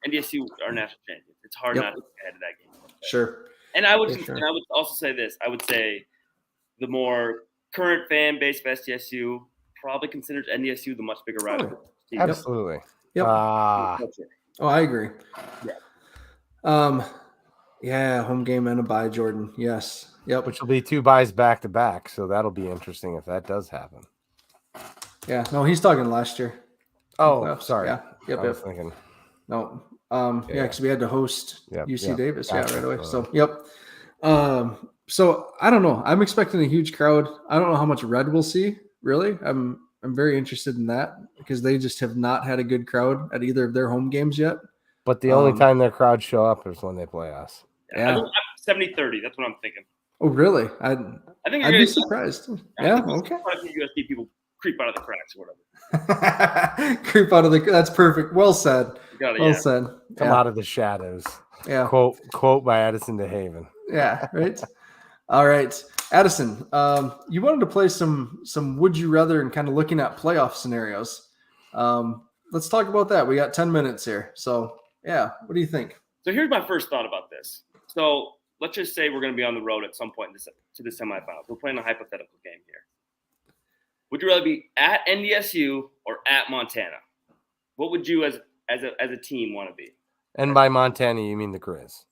NDSU are national champions. It's hard not to get ahead of that game. Sure. And I would also say this. I would say the more current fan base of SDSU probably considers NDSU the much bigger rival. Absolutely. Yep. Ah. Oh, I agree. Yeah. Yeah, home game and a bye, Jordan. Yes. Yep. Which will be 2 buys back to back. So that'll be interesting if that does happen. Yeah. No, he's talking last year. Oh, sorry. Yeah. Yep. I was thinking. No. Because we had to host UC Davis. Gotcha. Yeah, right away. So, yep. So I don't know. I'm expecting a huge crowd. I don't know how much red we'll see. Really, I'm very interested in that because they just have not had a good crowd at either of their home games yet. But the only time their crowd show up is when they play us. Yeah. 70-30. That's what I'm thinking. Oh, really? I think I'd be surprised. Yeah. Okay. I think USD people creep out of the cracks or whatever. Creep out of the. That's perfect. Well said. Well said. Come out of the shadows. Yeah. Quote by Addison DeHaven. Yeah. Right. All right, Addison. You wanted to play some would you rather and kind of looking at playoff scenarios. Let's talk about that. We got 10 minutes here. So yeah, what do you think? So here's my first thought about this. So let's just say we're going to be on the road at some point to the semifinals. We're playing a hypothetical game here. Would you rather be at NDSU or at Montana? What would you as a team want to be? And by Montana, you mean the Grizz?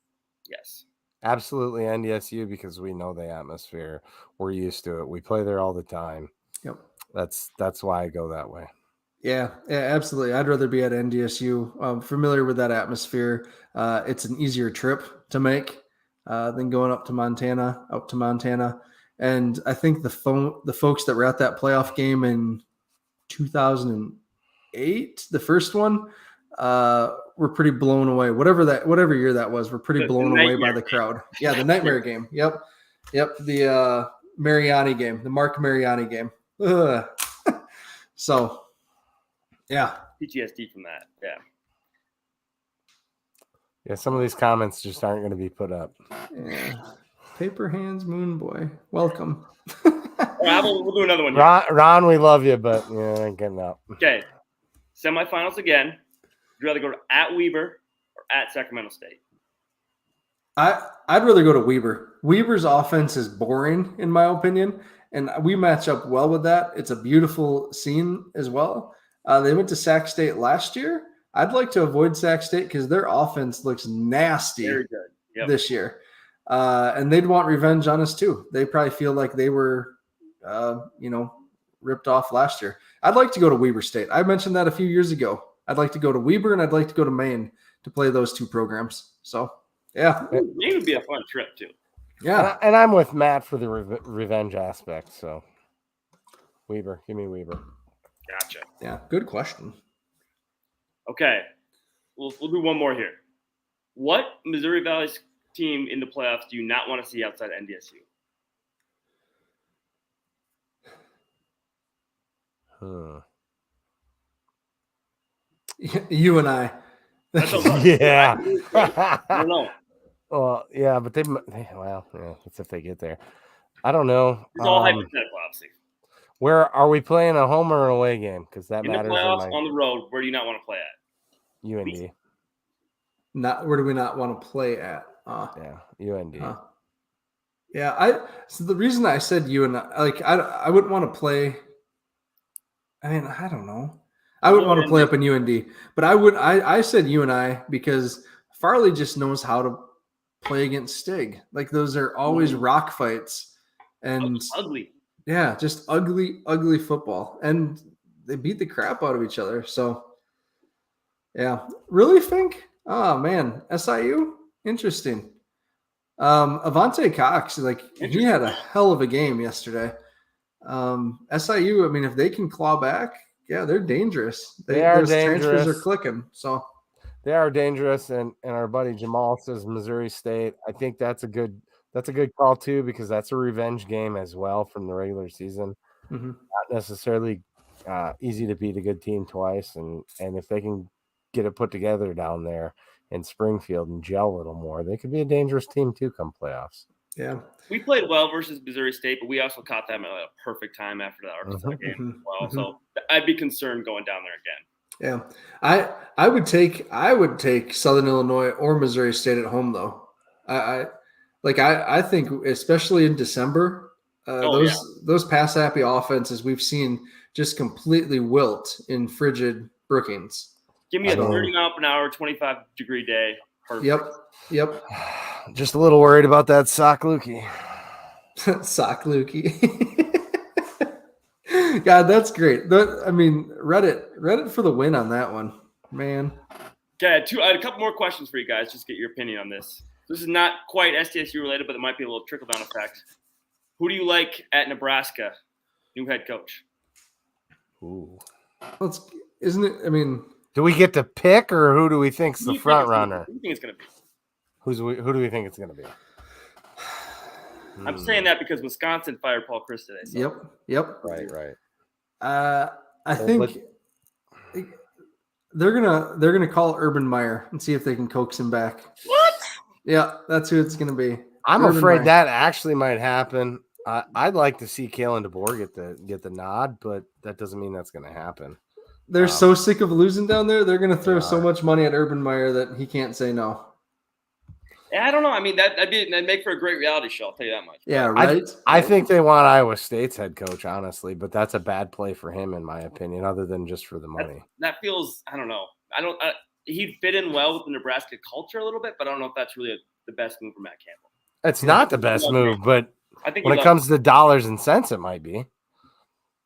Yes. Absolutely NDSU because we know the atmosphere. We're used to it. We play there all the time. Yep. That's why I go that way. Yeah, absolutely. I'd rather be at NDSU. Familiar with that atmosphere. It's an easier trip to make than going up to Montana. And I think the folks that were at that playoff game in 2008, the first one, were pretty blown away. Whatever year that was, we're pretty blown away by the crowd. Yeah, the nightmare game. Yep. The Mariani game, the Mark Mariani game. So, yeah. PTSD from that. Yeah. Yeah, some of these comments just aren't going to be put up. Yeah. Paper hands, Moon Boy. Welcome. We'll do another one. Ron, we love you, but yeah, ain't getting up. Okay. Semifinals again. Would you rather go to at Weber or at Sacramento State? I'd rather go to Weber. Weber's offense is boring, in my opinion, and we match up well with that. It's a beautiful scene as well. They went to Sac State last year. I'd like to avoid Sac State because their offense looks nasty this year. And they'd want revenge on us too. They probably feel like they were, ripped off last year. I'd like to go to Weber State. I mentioned that a few years ago. I'd like to go to Weber and I'd like to go to Maine to play those two programs. So, yeah. Maine would be a fun trip too. Yeah. And I'm with Matt for the revenge aspect. So, Weber. Give me Weber. Gotcha. Yeah. Good question. Okay. We'll do one more here. What Missouri Valley's team in the playoffs do you not want to see outside NDSU? You and I. Yeah. I don't know. Well, yeah, but that's if they get there. I don't know. It's all hypothetical, obviously. Where are we playing, a home or an away game? Because that in matters. The playoffs on the road, where do you not want to play at? UND. Where do we not want to play at? UND. So the reason I said UND, I wouldn't want to play. I mean, I don't know. I wouldn't want to play up in UND, but I said UNI because Farley just knows how to play against Stig. Like those are always rock fights and ugly. Yeah, just ugly football. And they beat the crap out of each other. So yeah. Really think? Oh man, SIU? Interesting. Avante Cox, he had a hell of a game yesterday. SIU, I mean, if they can claw back, yeah, they're dangerous. Those transfers are clicking. So they are dangerous. And our buddy Jamal says Missouri State. I think that's a good call too, because that's a revenge game as well from the regular season. Mm-hmm. Not necessarily easy to beat a good team twice. And if they can get it put together down there in Springfield and gel a little more, they could be a dangerous team too come playoffs. Yeah. We played well versus Missouri State, but we also caught them at a perfect time after the Arkansas game as well. So I'd be concerned going down there again. Yeah, I would take Southern Illinois or Missouri State at home though. I think especially in December, Oh yeah. those pass happy offenses we've seen just completely wilt in frigid Brookings. Give me a 30-mile-per-hour, 25-degree day. Perfect. Yep. Just a little worried about that sock Lukey. Sock Lukey. God, that's great. Reddit for the win on that one, man. Okay, I had a couple more questions for you guys. Just get your opinion on this. This is not quite SDSU related, but it might be a little trickle down effect. Who do you like at Nebraska? New head coach. Ooh. Isn't it? I mean, do we get to pick, or who do we think's the front runner? Who do you think it's going to be? Who do we think it's going to be? I'm saying that because Wisconsin fired Paul Chryst today. So. Yep. Right. I think they're gonna call Urban Meyer and see if they can coax him back. What? Yeah, that's who it's gonna be. I'm afraid that actually might happen. I'd like to see Kalen DeBoer get the nod, but that doesn't mean that's going to happen. They're so sick of losing down there. They're going to throw so much money at Urban Meyer that he can't say no. Yeah, I don't know. I mean, that'd make for a great reality show. I'll tell you that much. Yeah, right. I think they want Iowa State's head coach, honestly, but that's a bad play for him, in my opinion, other than just for the money. That feels. I don't know. He'd fit in well with the Nebraska culture a little bit, but I don't know if that's really the best move for Matt Campbell. It's not the best move, but I think when it comes to dollars and cents, it might be,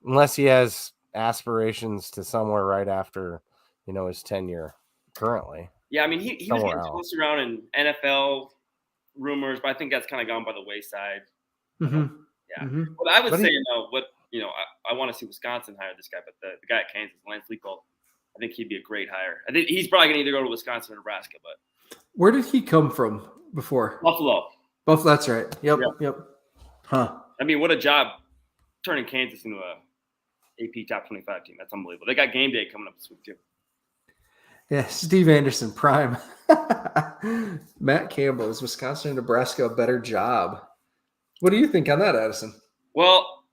unless he has aspirations to somewhere right after, his tenure currently. Yeah, I mean, he was getting tossed around in NFL rumors, but I think that's kind of gone by the wayside. Mm-hmm. Yeah. Mm-hmm. But I would say, I want to see Wisconsin hire this guy, but the guy at Kansas, Lance Leopold, I think he'd be a great hire. I think he's probably going to either go to Wisconsin or Nebraska. But where did he come from before? Buffalo. That's right. Yep. Huh. I mean, what a job turning Kansas into a AP top 25 team. That's unbelievable. They got game day coming up this week too. Yeah, Steve Anderson, prime. Matt Campbell, is Wisconsin and Nebraska a better job? What do you think on that, Addison? Well,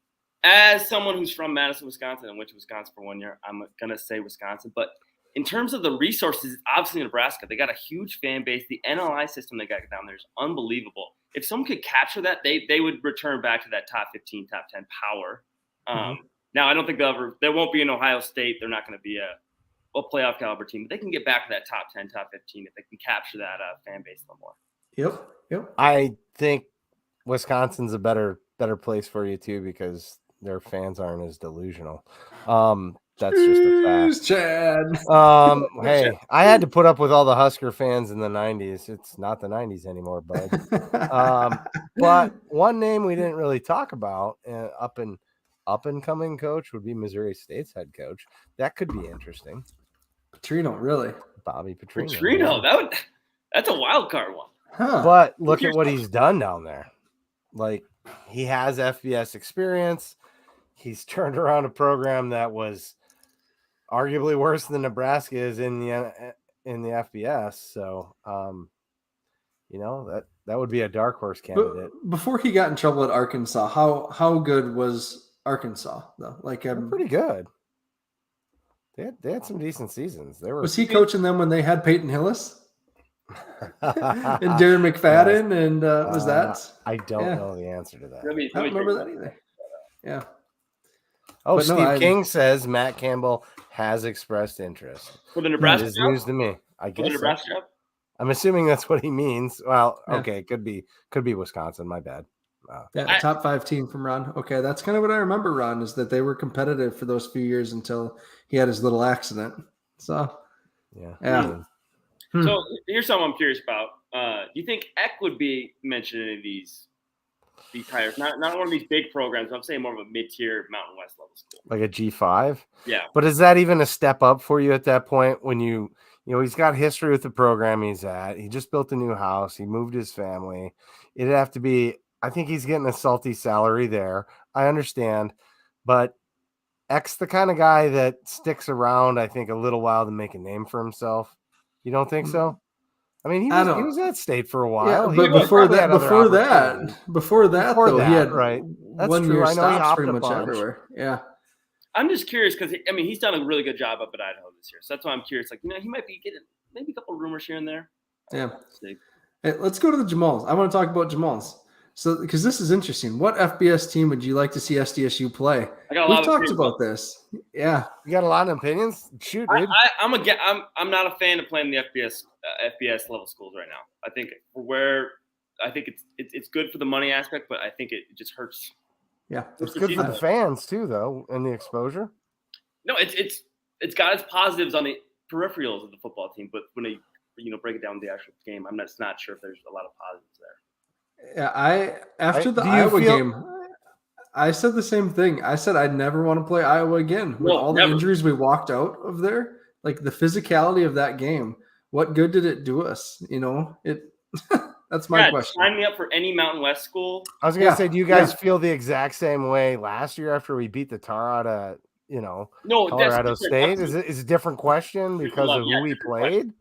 as someone who's from Madison, Wisconsin, and went to Wisconsin for 1 year, I'm going to say Wisconsin. But in terms of the resources, obviously Nebraska, they got a huge fan base. The NLI system they got down there is unbelievable. If someone could capture that, they would return back to that top 15, top 10 power. Now, I don't think there won't be an Ohio State. They're not going to be a playoff caliber team, but they can get back to that top 10, top 15 if they can capture that fan base a little more. Yep. I think Wisconsin's a better place for you too, because their fans aren't as delusional. That's just a fact. Chad. Hey, I had to put up with all the Husker fans in the 90s. It's not the 90s anymore, bud. But one name we didn't really talk about, up and coming coach, would be Missouri State's head coach. That could be interesting. Petrino, really? Bobby Petrino. Petrino, that's a wild card one. Huh. But look at what he's done down there. Like, he has FBS experience. He's turned around a program that was arguably worse than Nebraska is in the FBS. So, that would be a dark horse candidate. But before he got in trouble at Arkansas, how good was Arkansas though? Like, pretty good. They had some decent seasons. Was he coaching them when they had Peyton Hillis and Darren McFadden? And was that? I don't know the answer to that. I don't remember that either. Yeah. Oh, Steve King says Matt Campbell has expressed interest. For the Nebraska That is news to me. I guess. Nebraska? I'm assuming that's what he means. Well, okay, could be Wisconsin. My bad. Top 5 team from Ron. Okay, that's kind of what I remember, Ron, is that they were competitive for those few years until he had his little accident. So, yeah. So here's something I'm curious about. Do you think Eck would be mentioned in any of these hires? Not one of these big programs. I'm saying more of a mid-tier Mountain West level school. Like a G5? Yeah. But is that even a step up for you at that point when he's got history with the program he's at. He just built a new house. He moved his family. It'd have to be, I think he's getting a salty salary there. I understand. But Eck's the kind of guy that sticks around, I think, a little while to make a name for himself. You don't think so? I mean, he was at State for a while. Yeah, but before that, he had right. That's 1 true. year I know stops he pretty much everywhere. Yeah. I'm just curious because he's done a really good job up at Idaho this year, so that's why I'm curious. Like, he might be getting maybe a couple of rumors here and there. Yeah. Hey, let's go to the Jamals. I want to talk about Jamals. So, because this is interesting, what FBS team would you like to see SDSU play? We've talked about this. Yeah, you got a lot of opinions. Shoot, dude. I'm not a fan of playing the FBS level schools right now. I think it's good for the money aspect, but I think it just hurts. Yeah, it's good for the fans too, though, and the exposure. No, it's got its positives on the peripherals of the football team, but when they break it down to the actual game, I'm just not sure if there's a lot of positives there. Yeah, after the Iowa game, I said the same thing. I said I'd never want to play Iowa again. With all the injuries we walked out of there, like the physicality of that game, what good did it do us? That's my question. Sign me up for any Mountain West school. I was going to say, do you guys feel the exact same way last year after we beat the tar out of, Colorado State? Is it a different question because of who we played?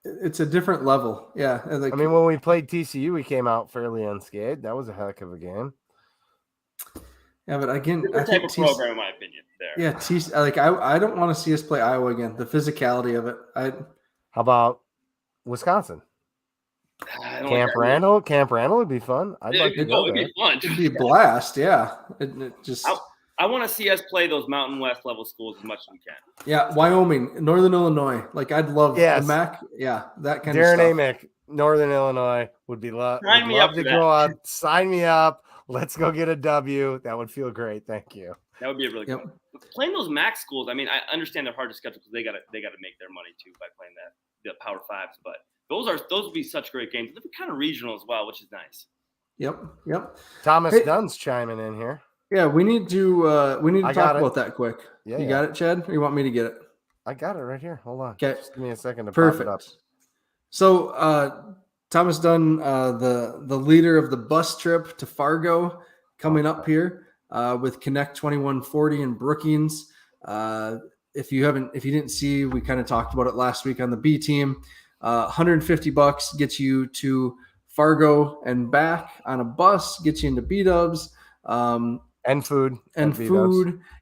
It's a different level. Yeah. When we played TCU, we came out fairly unscathed. That was a heck of a game. Yeah, but again, I think program, in my opinion, there. Yeah, I don't want to see us play Iowa again. The physicality of it. How about Wisconsin? Camp Randall would be fun. I'd like to go there. It'd be fun. It'd be a blast. Yeah. I want to see us play those Mountain West level schools as much as we can. Yeah, Wyoming, Northern Illinois. I'd love the MAC. Yeah, that kind of stuff. Darren Amick, Northern Illinois would be love to go out. Sign me up. Let's go get a W. That would feel great. Thank you. That would be a really good one. Playing those MAC schools, I understand they're hard to schedule because they got to make their money too by playing the Power Fives, but those would be such great games. They're kind of regional as well, which is nice. Yep. Thomas Dunn's chiming in here. Yeah, we need to talk about that quick. Yeah, you got it, Chad? Or you want me to get it? I got it right here. Hold on. Okay. Just give me a second to pop it up. So Thomas Dunn, the leader of the bus trip to Fargo, coming up here with Connect 2140 in Brookings. If you didn't see, we kind of talked about it last week on the B team. $150 gets you to Fargo and back on a bus, gets you into B-dubs. And food.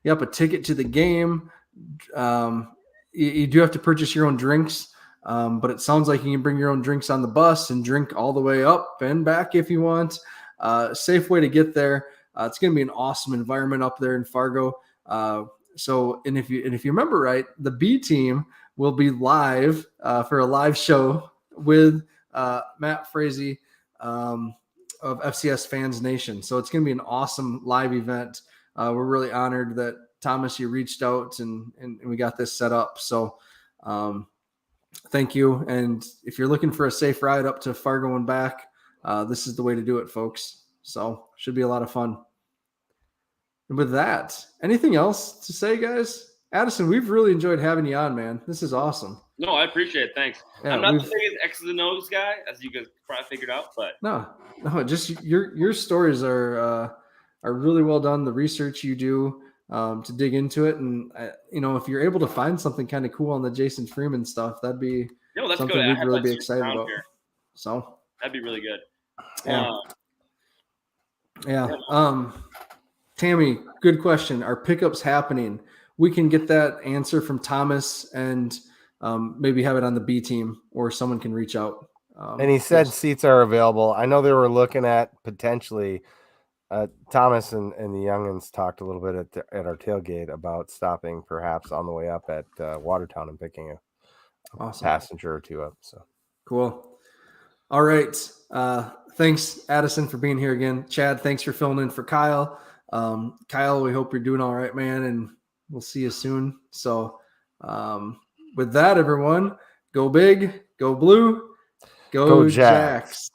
Yep, a ticket to the game. You do have to purchase your own drinks, but it sounds like you can bring your own drinks on the bus and drink all the way up and back if you want. Safe way to get there. It's going to be an awesome environment up there in Fargo. If you remember right, the B team will be live for a live show with Matt Frazee of FCS Fans Nation. So it's going to be an awesome live event. We're really honored that Thomas, you reached out and we got this set up. So thank you. And if you're looking for a safe ride up to Fargo and back, this is the way to do it, folks. So should be a lot of fun. And with that, anything else to say, guys? Addison, we've really enjoyed having you on, man. This is awesome. No, I appreciate it. Thanks. Yeah, I'm not the biggest X's and O's guy, as you guys probably figured out, but no, just your stories are really well done. The research you do to dig into it, and if you're able to find something kind of cool on the Jason Freeman stuff, that'd be something we'd really be excited about. Here. So that'd be really good. Yeah. Tammy, good question. Are pickups happening? We can get that answer from Thomas and maybe have it on the B team, or someone can reach out. And he said seats are available. I know they were looking at potentially. Thomas and the youngins talked a little bit at our tailgate about stopping perhaps on the way up at Watertown and picking a passenger or two up. So cool. All right. Thanks, Addison, for being here again. Chad, thanks for filling in for Kyle. Kyle, we hope you're doing all right, man, and we'll see you soon. So with that, everyone, go big, go blue, go Jacks.